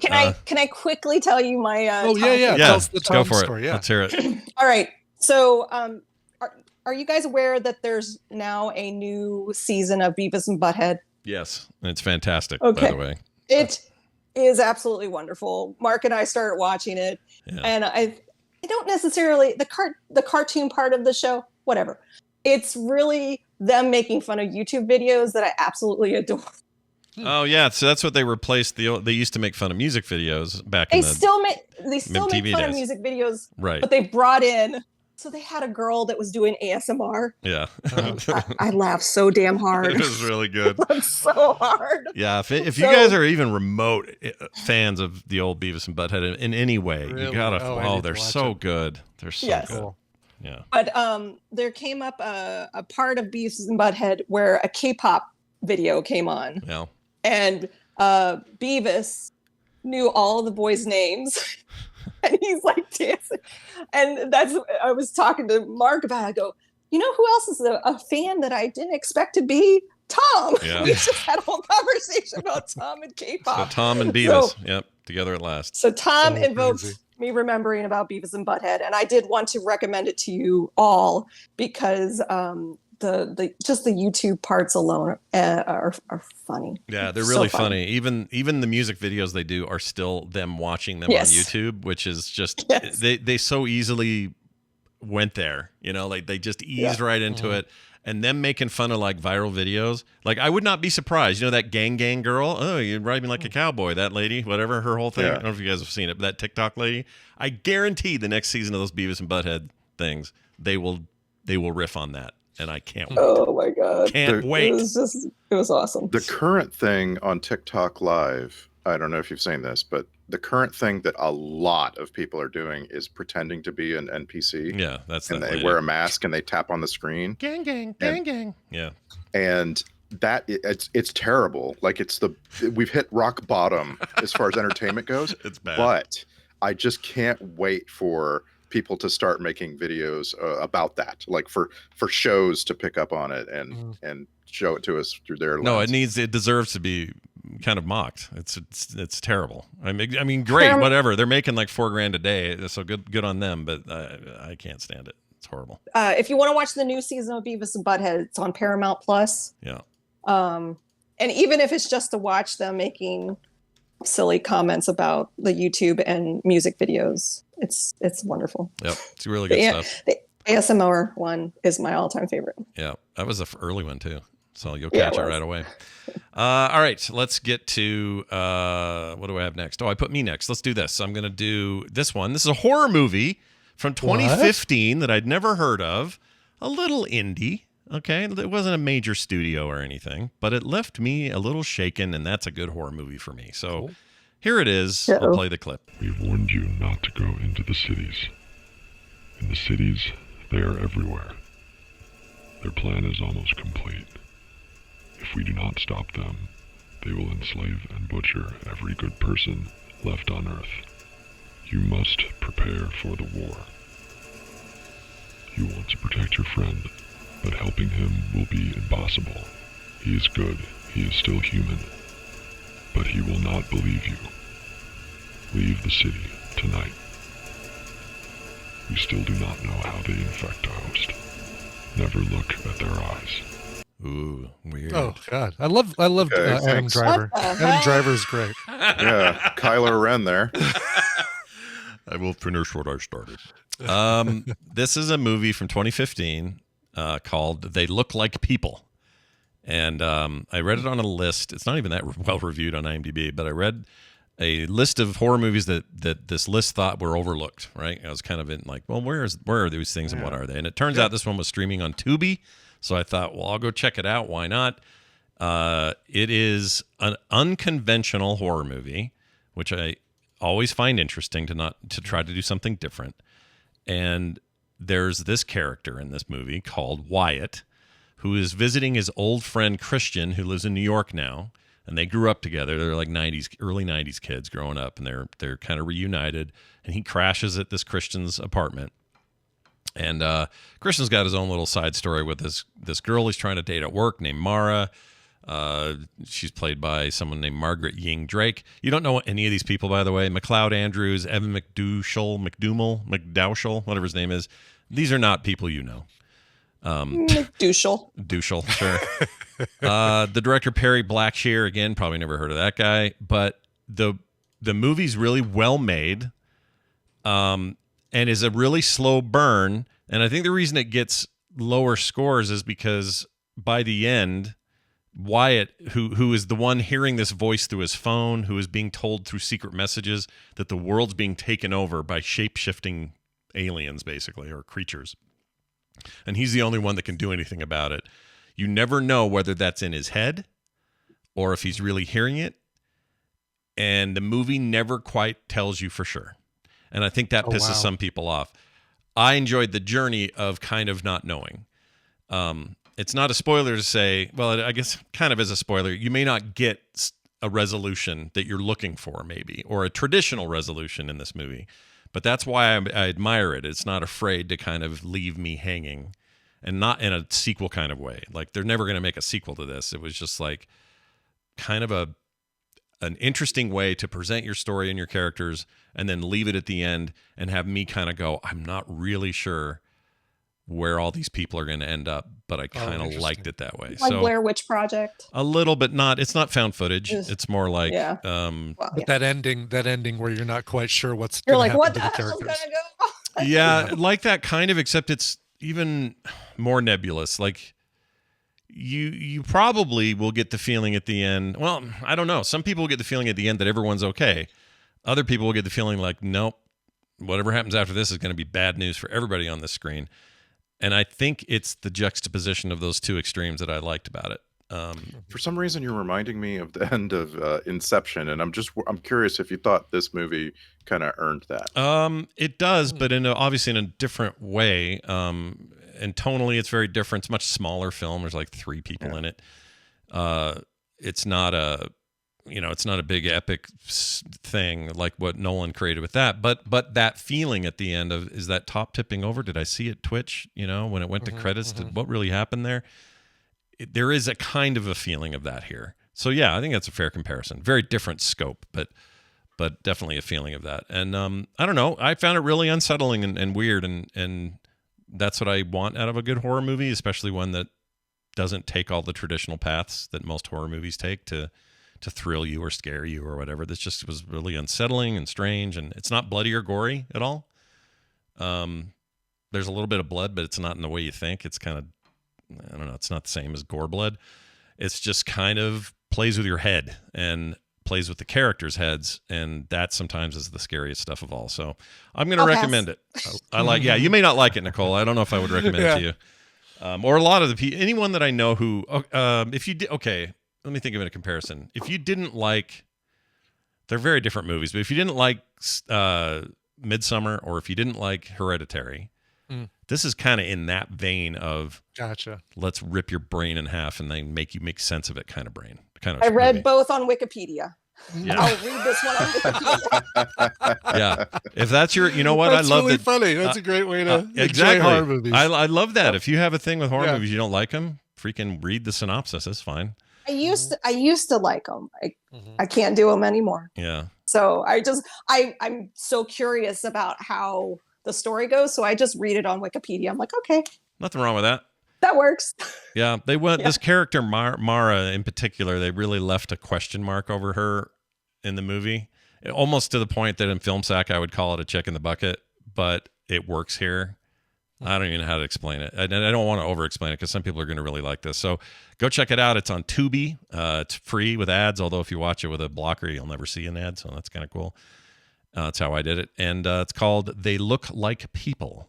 Can I quickly tell you my Tell us the go Tom for story. it. Yeah. Let's hear it. All right. So are you guys aware that there's now a new season of Beavis and Butthead? Yes. It's fantastic, by the way. It is absolutely wonderful. Mark and I started watching it, and I don't necessarily the cartoon part of the show, whatever. It's really them making fun of YouTube videos that I absolutely adore. Oh yeah, so that's what they replaced. They used to make fun of music videos back in the still make fun days. of music videos, right? But they brought in. So they had a girl that was doing ASMR. Yeah. I laughed so damn hard. It was really good. I laughed so hard. Yeah, if you guys are even remote fans of the old Beavis and Butthead in any way, you gotta. They're so good. They're so good. Cool. Yeah. But there came up a part of Beavis and Butthead where a K-pop video came on. Yeah. And Beavis knew all the boys' names. And he's like dancing. And I was talking to Mark about it. I go, you know who else is a fan that I didn't expect to be? Tom. Yeah. We just had a whole conversation about Tom and K-pop. So Tom and Beavis, together at last. So Tom invoked me remembering about Beavis and Butthead, and I did want to recommend it to you all because the YouTube parts alone are funny. Yeah, they're really funny. Even the music videos they do are still them watching them on YouTube, which is just they so easily went there. Like they just eased right into it. And them making fun of like viral videos, like I would not be surprised. That gang girl. Oh, you're riding like a cowboy. That lady, whatever her whole thing. I don't know if you guys have seen it, but that TikTok lady. I guarantee the next season of those Beavis and Butthead things, they will riff on that, and I can't wait. Oh my god, can't wait. It was awesome. The current thing on TikTok Live. I don't know if you've seen this, but the current thing that a lot of people are doing is pretending to be an NPC. Yeah, that's and that they lady. wear a mask and they tap on the screen. Gang. Yeah, and that it's terrible. Like we've hit rock bottom as far as entertainment goes. It's bad, but I just can't wait for people to start making videos about that, like for shows to pick up on it and show it to us through their lens. It deserves to be kind of mocked. It's terrible. I mean, great, whatever. They're making like $4,000 a day, so good on them. But I can't stand it. It's horrible. If you want to watch the new season of Beavis and Butthead, it's on Paramount Plus. Yeah. And even if it's just to watch them making silly comments about the YouTube and music videos. It's wonderful. Yep, it's really good stuff. The ASMR one is my all-time favorite. Yeah, that was the early one too, so you'll Yeah, catch it it was. right away. All right, let's get to what do I have next? Oh, I put me next. Let's do this. I'm going to do this one. This is a horror movie from 2015 that I'd never heard of. A little indie. Okay, it wasn't a major studio or anything, but it left me a little shaken, and that's a good horror movie for me. So here it is. I'll play the clip. We've warned you not to go into the cities. In the cities, they are everywhere. Their plan is almost complete. If we do not stop them, they will enslave and butcher every good person left on Earth. You must prepare for the war. You want to protect your friend, but helping him will be impossible. He is good, he is still human, but he will not believe you. Leave the city tonight. We still do not know how they infect a host. Never look at their eyes. Ooh, weird. Oh God, I love Adam thanks. Driver. Adam Driver is great. Yeah, Kylo Ren there. I will finish what I started. This is a movie from 2015 called "They Look Like People," and I read it on a list. It's not even that well reviewed on IMDb, but I read a list of horror movies that this list thought were overlooked. Right? I was kind of in like, well, where are these things and what are they? And it turns out this one was streaming on Tubi. So I thought, well, I'll go check it out. Why not? It is an unconventional horror movie, which I always find interesting to try to do something different. And there's this character in this movie called Wyatt, who is visiting his old friend Christian, who lives in New York now. And they grew up together. They're like early 90s kids growing up, and they're kind of reunited. And he crashes at this Christian's apartment. And Christian's got his own little side story with this girl he's trying to date at work named Mara. She's played by someone named Margaret Ying Drake. You don't know any of these people, by the way. McLeod Andrews, Evan McDowshall, whatever his name is. These are not people you know. Douchel, sure. The director, Perry Blackshear, again, probably never heard of that guy. But the movie's really well made. And is a really slow burn. And I think the reason it gets lower scores is because by the end, Wyatt, who is the one hearing this voice through his phone, who is being told through secret messages that the world's being taken over by shape-shifting aliens, basically, or creatures. And he's the only one that can do anything about it. You never know whether that's in his head or if he's really hearing it. And the movie never quite tells you for sure. And I think that pisses some people off. I enjoyed the journey of kind of not knowing. It's not a spoiler to say, well, I guess kind of is a spoiler. You may not get a resolution that you're looking for, maybe, or a traditional resolution in this movie. But that's why I admire it. It's not afraid to kind of leave me hanging, and not in a sequel kind of way. Like, they're never going to make a sequel to this. It was just like kind of an interesting way to present your story and your characters, and then leave it at the end and have me kind of go, I'm not really sure where all these people are going to end up, but I kind of liked it that way. Like Blair Witch Project. A little, but not. It's not found footage. It's more like, But that ending where you're not quite sure what's You're going to like, happen what to the the hell's characters. gonna go? yeah, like that kind of, except it's even more nebulous. Like, you probably will get the feeling at the end. Well, I don't know. Some people will get the feeling at the end that everyone's okay. Other people will get the feeling like, nope, whatever happens after this is going to be bad news for everybody on the screen. And I think it's the juxtaposition of those two extremes that I liked about it. For some reason, you're reminding me of the end of Inception, and I'm curious if you thought this movie kind of earned that. It does, but obviously in a different way. And tonally, it's very different. It's a much smaller film. There's like 3 people in it. It's not a big epic thing like what Nolan created with that. But that feeling at the end of, is that top tipping over? Did I see it twitch? When it went to credits, what really happened there? There is a kind of a feeling of that here. So yeah, I think that's a fair comparison. Very different scope, but definitely a feeling of that. And I don't know. I found it really unsettling and weird, and that's what I want out of a good horror movie, especially one that doesn't take all the traditional paths that most horror movies take to to thrill you or scare you or whatever. This just was really unsettling and strange, and it's not bloody or gory at all. There's a little bit of blood, but it's not in the way you think. It's kind of, I don't know, it's not the same as gore blood. It's just kind of plays with your head and plays with the characters' heads, and that sometimes is the scariest stuff of all. So I'm going to recommend it. I like, yeah, you may not like it, Nicole. I don't know if I would recommend it to you. Or a lot of the people, anyone that I know who, if you did, okay, let me think of it in a comparison. If you didn't like, they're very different movies, but if you didn't like Midsummer, or if you didn't like Hereditary, this is kind of in that vein of, gotcha, let's rip your brain in half and then make you make sense of it kind of brain. I read both on Wikipedia. Yeah. I'll read this one on Wikipedia. Yeah, if that's your, you know what, That's I love really that. funny. That's a great way to enjoy exactly. horror movies. I love that. If you have a thing with horror Yeah. movies, you don't like them, freaking read the synopsis. That's fine. I used to like them. I can't do them anymore. Yeah. So I'm so curious about how the story goes. So I just read it on Wikipedia. I'm like, okay, Nothing wrong with that. that works. Yeah, they went. This character Mara in particular, they really left a question mark over her in the movie, almost to the point that in film sack I would call it a chick in the bucket, but it works here. I don't even know how to explain it, and I don't want to over-explain it because some people are going to really like this. So go check it out. It's on Tubi. It's free with ads, although if you watch it with a blocker, you'll never see an ad, so that's kind of cool. That's how I did it, and it's called "They Look Like People"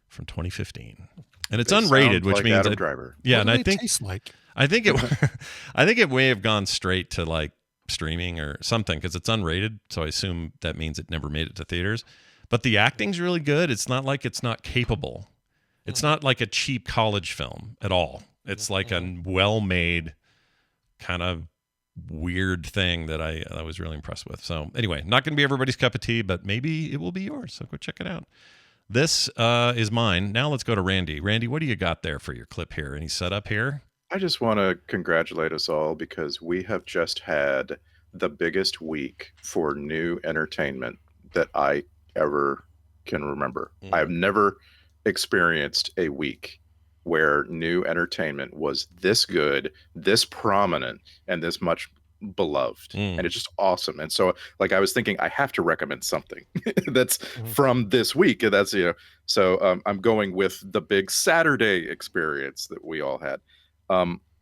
from 2015. And it's They unrated, sound which like means Adam Driver. Yeah, What and do I they think taste like? I think it may have gone straight to like streaming or something because it's unrated. So I assume that means it never made it to theaters. But the acting's really good. It's not like it's not capable. It's not like a cheap college film at all. It's like a well-made kind of weird thing that I was really impressed with. So anyway, not going to be everybody's cup of tea, but maybe it will be yours. So go check it out. This is mine. Now let's go to Randy. Randy, what do you got there for your clip here? Any setup here? I just want to congratulate us all because we have just had the biggest week for new entertainment that I ever can remember. I have never experienced a week where new entertainment was this good, this prominent, and this much beloved. And it's just awesome. And so like I was thinking I have to recommend something that's from this week, and that's, you know, so I'm going with the big Saturday experience that we all had.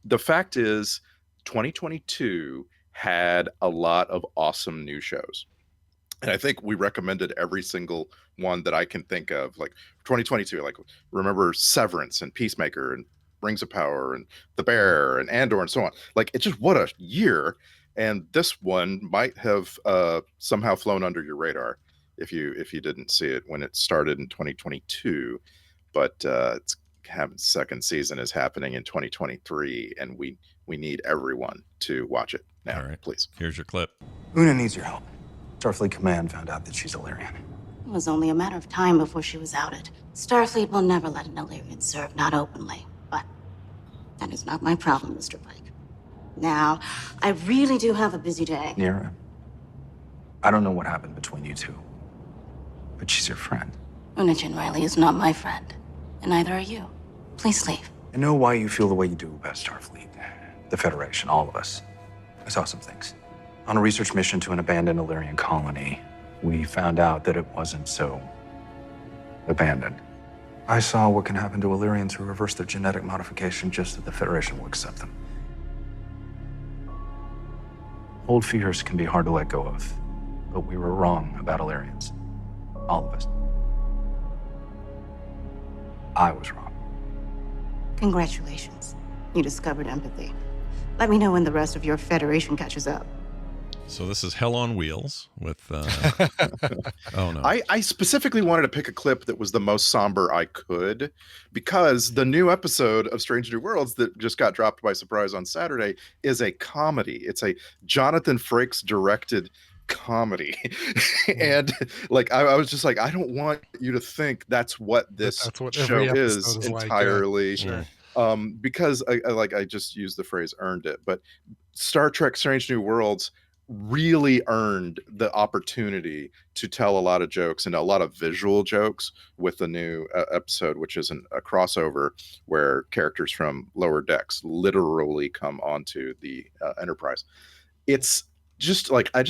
The fact is 2022 had a lot of awesome new shows, and I think we recommended every single one that I can think of. Like 2022, like remember Severance and Peacemaker and Rings of Power and The Bear and Andor and so on. Like it's just what a year. And this one might have somehow flown under your radar if you didn't see it when it started in 2022. But it's second season is happening in 2023, and we need everyone to watch it now. All right, please. Here's your clip. Una needs your help. Starfleet Command found out that she's Illyrian. It was only a matter of time before she was outed. Starfleet will never let an Illyrian serve, not openly. But that is not my problem, Mr. Pike. Now, I really do have a busy day. Nira, I don't know what happened between you two, but she's your friend. Una Jin Riley is not my friend, and neither are you. Please leave. I know why you feel the way you do about Starfleet. The Federation, all of us. I saw some things. On a research mission to an abandoned Illyrian colony, we found out that it wasn't so abandoned. I saw what can happen to Illyrians who reverse their genetic modification just so the Federation will accept them. Old fears can be hard to let go of, but we were wrong about Illyrians. All of us. I was wrong. Congratulations. You discovered empathy. Let me know when the rest of your Federation catches up. So this is Hell on Wheels with oh no. I specifically wanted to pick a clip that was the most somber I could, because the new episode of Strange New Worlds that just got dropped by surprise on Saturday is a comedy. It's a Jonathan Frakes directed comedy. And like I was just like, I don't want you to think that's what this show is entirely. Like, yeah. Because I just used the phrase earned it, but Star Trek Strange New Worlds really earned the opportunity to tell a lot of jokes and a lot of visual jokes with the new episode, which is a crossover where characters from Lower Decks literally come onto the Enterprise. it's just like I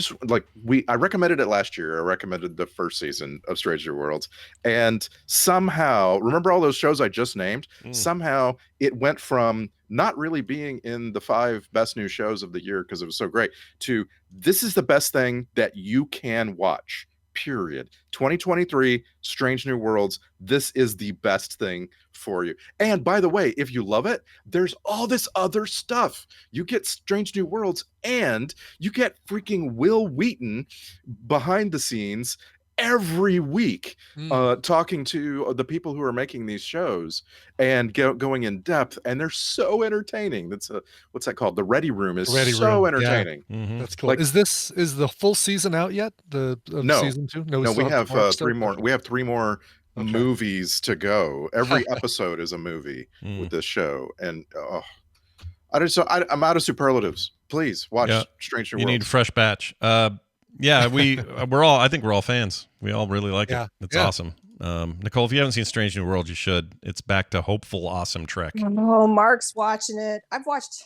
recommended it last year. I recommended the first season of Strange New Worlds, and somehow, remember all those shows I just named? Somehow it went from not really being in the 5 best new shows of the year because it was so great to this is the best thing that you can watch. Period. 2023, Strange New Worlds. This is the best thing for you. And by the way, if you love it, there's all this other stuff. You get Strange New Worlds, and you get freaking Will Wheaton behind the scenes every week, talking to the people who are making these shows and going in depth, and they're so entertaining. That's what's that called? The Ready Room is so entertaining. Yeah. That's cool. Is the full season out yet? No. Season 2? No, we have 3 more. We have 3 more movies to go. Every episode is a movie with this show, and I'm out of superlatives. Please watch Strange New Worlds. You need a fresh batch. Yeah, I think we're all fans. We all really like it. It's awesome. Nicole, if you haven't seen Strange New World, you should. It's back to hopeful, awesome Trek. Oh, Mark's watching it. I've watched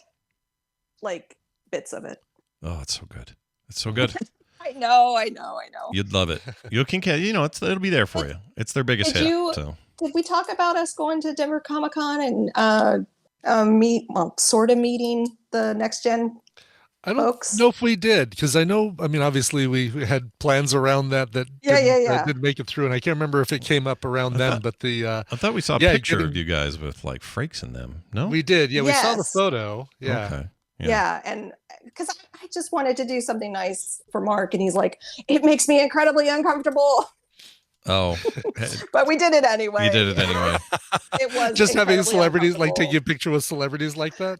like bits of it. Oh, it's so good. It's so good. I know. You'd love it. You can, it'll be there for you. It's their biggest hit. Did we talk about us going to Denver Comic-Con and sort of meeting the next gen? I don't know if we did, because obviously we had plans around that didn't make it through, and I can't remember if it came up around then. But I thought we saw a picture of you guys with like Frakes in them. No, we did. Yeah, we saw the photo. Yeah, okay. Yeah, and because I just wanted to do something nice for Mark, and he's like, "It makes me incredibly uncomfortable." Oh, but we did it anyway. You did it anyway. It was just having celebrities taking a picture with celebrities like that.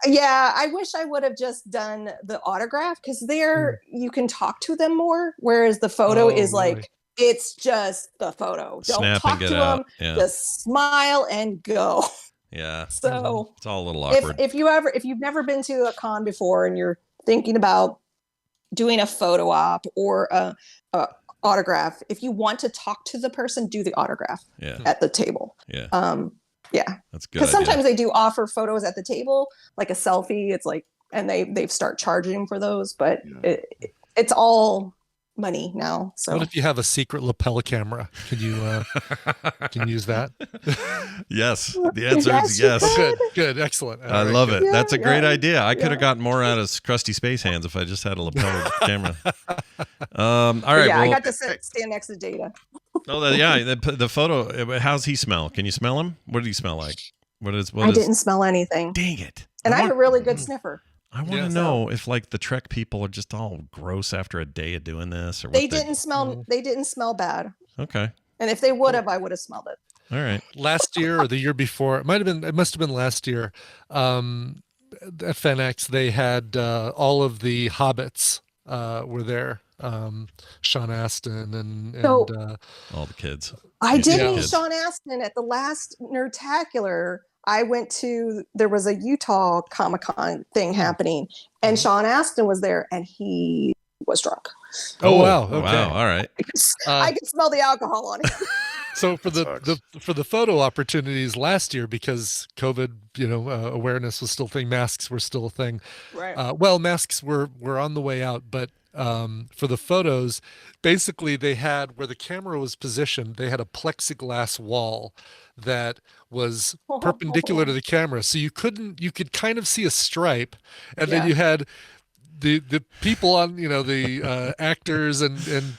I wish I would have just done the autograph, because there you can talk to them more, whereas the photo is like it's just the photo. Don't talk to them. Just smile and go. Yeah. So it's all a little awkward. If you've never been to a con before and you're thinking about doing a photo op or a autograph, if you want to talk to the person, do the autograph at the table. Yeah. That's good. Because sometimes they do offer photos at the table, like a selfie. It's like, and they start charging for those, but it's all money now. So what if you have a secret lapel camera? Can you use that? Yes. The answer is yes. Good. Excellent. I love it. That's a great idea. I could have gotten more out of Krusty Space Hands if I just had a lapel camera. All right. I got to stand next to Data. The photo. How's he smell? Can you smell him? What did he smell like? I didn't smell anything. Dang it. And I have a really good sniffer. I want to know if like the Trek people are just all gross after a day of doing this, or they didn't smell. They didn't smell bad. Okay. And if they would have, I would have smelled it. All right. Last year or the year before, it must have been last year. At FanX, they had all of the Hobbits were there. Sean Astin and all the kids. I did meet Sean Astin at the last Nerdtacular. I went to, there was a Utah Comic-Con thing happening, and Sean Astin was there, and he was drunk. Oh wow! Okay. Wow! All right. I could smell the alcohol on him. So for the photo opportunities last year, because COVID, awareness was still a thing, masks were still a thing. Right. Masks were on the way out, but for the photos, basically they had, where the camera was positioned, they had a plexiglass wall that was perpendicular to the camera, so you could kind of see a stripe, and then you had the people on, the actors and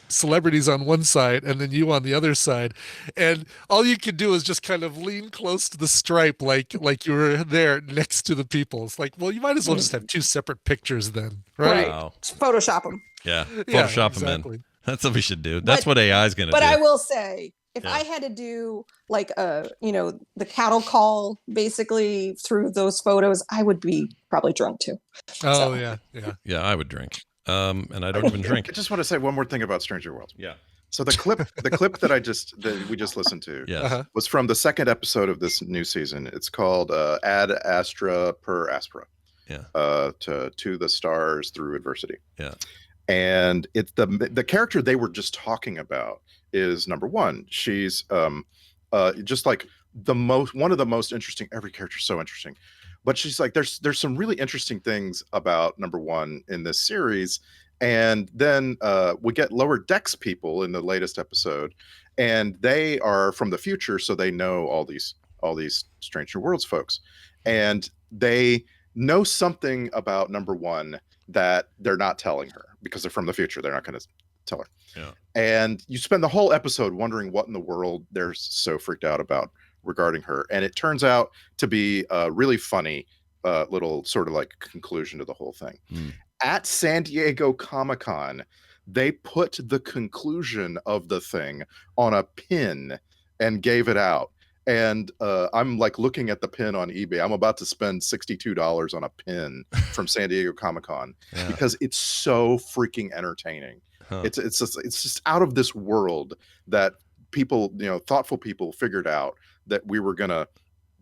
celebrities on one side, and then you on the other side, and all you could do is just kind of lean close to the stripe, like you were there next to the people. It's like, well, you might as well just have 2 separate pictures then, right? Wow. Just Photoshop them. Yeah, Photoshop them in. That's what we should do. That's what AI is going to do. But I will say, if I had to do like the cattle call basically through those photos, I would be probably drunk too. Oh, so. Yeah, I would drink. And I don't even drink. I just want to say one more thing about Stranger World. Yeah. So the clip that we just listened to was from the 2nd episode of this new season. It's called Ad Astra per Aspera. Yeah. To the stars through adversity. Yeah. And it's the character they were just talking about is number one. She's just like one of the most interesting. Every character is so interesting, But she's like, there's some really interesting things about number one in this series. And then we get Lower Decks people in the latest episode, and they are from the future, so they know all these Stranger Worlds folks, and they know something about number one that they're not telling her because they're from the future. They're not going to tell her. Yeah. And you spend the whole episode wondering what in the world they're so freaked out about regarding her, and it turns out to be a really funny little sort of like conclusion to the whole thing. At San Diego Comic-Con, they put the conclusion of the thing on a pin and gave it out. And I'm like looking at the pin on eBay. I'm about to spend $62 on a pin from San Diego Comic-Con because it's so freaking entertaining. It's just out of this world that people, thoughtful people figured out that we were gonna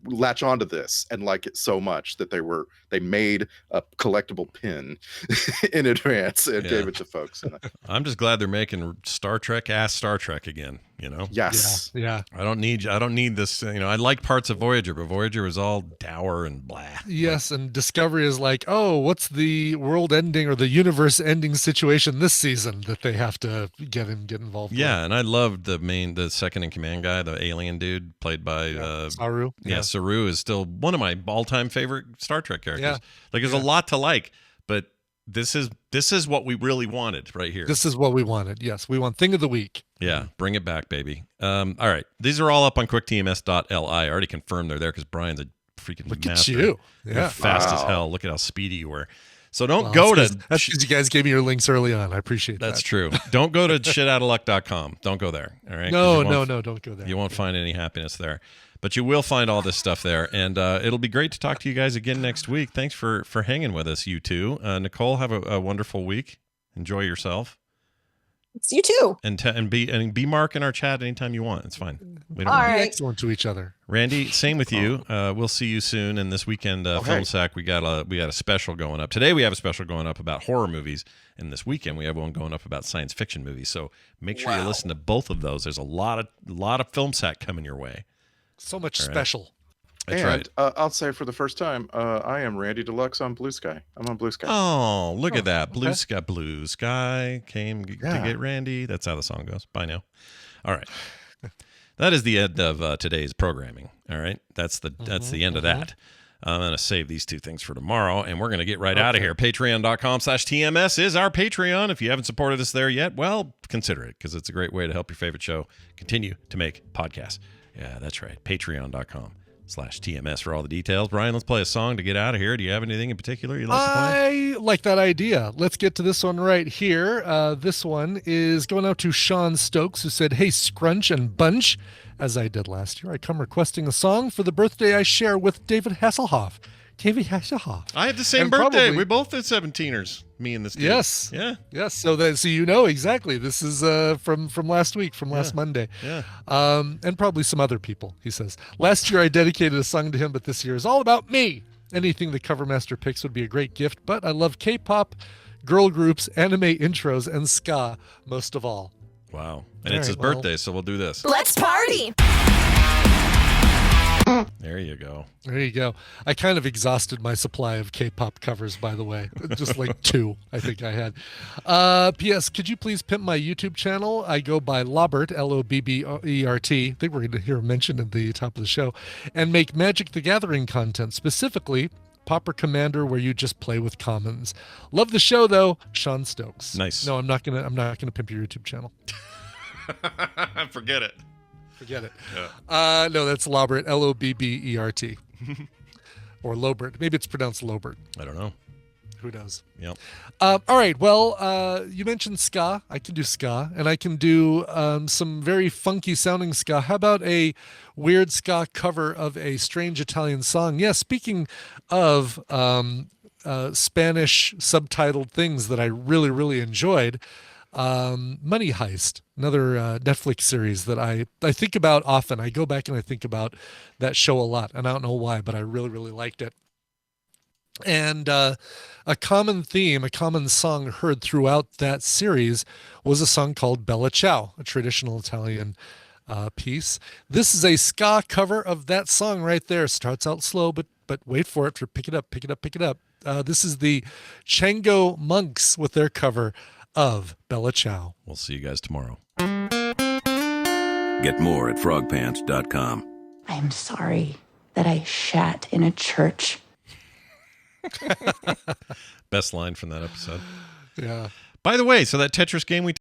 latch onto this and like it so much that they made a collectible pin in advance and gave it to folks. And I'm just glad they're making Star Trek again, Yes. Yeah. I don't need this, I like parts of Voyager, but Voyager was all dour and blah. Yes, and Discovery is like, oh, what's the world ending or the universe ending situation this season that they have to get involved with? And I loved the second in command guy, the alien dude played by Saru. Saru is still one of my all-time favorite Star Trek characters. Yeah. Like there's a lot to like, but this is what we really wanted right here. This is what we wanted. Yes, we want thing of the week. Yeah, bring it back, baby. All right, these are all up on quicktms.li. I already confirmed they're there because Brian's a freaking Look master. at you. You're Yeah. fast as hell. Look at how speedy you were. So don't go to. That's because you guys gave me your links early on. I appreciate that. That's true. Don't go to shitoutofluck.com. Don't go there. All right. No, don't go there. You won't find any happiness there. But you will find all this stuff there, and it'll be great to talk to you guys again next week. Thanks for hanging with us, you two. Nicole, have a wonderful week. Enjoy yourself. It's you too. And be Mark in our chat anytime you want. It's fine. We don't All mind. right. Excellent to each other. Randy, same with you. We'll see you soon. And this weekend, Film Sack, we got a special going up. Today we have a special going up about horror movies, and this weekend we have one going up about science fiction movies. So make sure you listen to both of those. There's a lot of Film Sack coming your way. So much All right. special. That's and right. I'll say for the first time, I am Randy Deluxe on Blue Sky. I'm on Blue Sky. Oh, look at that. okay. Blue Sky came to get Randy. That's how the song goes. Bye now. All right. That is the end of today's programming. All right. That's the end of that. I'm going to save these two things for tomorrow, and we're going to get right out of here. Patreon.com/TMS is our Patreon. If you haven't supported us there yet, well, consider it, because it's a great way to help your favorite show continue to make podcasts. Yeah, that's right. Patreon.com/TMS for all the details. Brian, let's play a song to get out of here. Do you have anything in particular you'd like to play? I like that idea. Let's get to this one right here. This one is going out to Sean Stokes, who said, "Hey, Scrunch and Bunch, as I did last year, I come requesting a song for the birthday I share with David Hasselhoff." David Hasselhoff. I had the same And birthday. probably- We both did 17ers, me and this dude. Yes. Yeah. Yes. So you know exactly. This is from last week, from last Monday. Yeah. And probably some other people, he says. Last year I dedicated a song to him, but this year is all about me. Anything the cover master picks would be a great gift, but I love K-pop, girl groups, anime intros, and ska most of all. Wow. And All it's right, his well- birthday, so we'll do this. Let's party. There you go. There you go. I kind of exhausted my supply of K-pop covers, by the way. Just like 2, I think I had. P.S. Could you please pimp my YouTube channel? I go by Lobbert, Lobbert. I think we're going to hear him mentioned at the top of the show. And make Magic the Gathering content, specifically Pauper Commander, where you just play with commons. Love the show, though. Sean Stokes. Nice. No, I'm not gonna pimp your YouTube channel. Forget it. Forget it. Yeah. No, that's Lobbert, Lobbert. Or Lobert. Maybe it's pronounced Lobert. I don't know. Who knows? Yep. All right. Well, you mentioned ska. I can do ska, and I can do some very funky sounding ska. How about a weird ska cover of a strange Italian song? Yeah, speaking of Spanish subtitled things that I really, really enjoyed, Money Heist, another Netflix series that I think about often. I go back and I think about that show a lot, and I don't know why, but I really, really liked it. And a common theme, a common song heard throughout that series was a song called Bella Ciao, a traditional Italian piece. This is a ska cover of that song right there. Starts out slow, but but wait for it. Pick it up, pick it up, pick it up. This is the Chango Monks with their cover of Bella Ciao. We'll see you guys tomorrow. Get more at frogpants.com. I am sorry that I shat in a church. Best line from that episode. Yeah. By the way, so that Tetris game we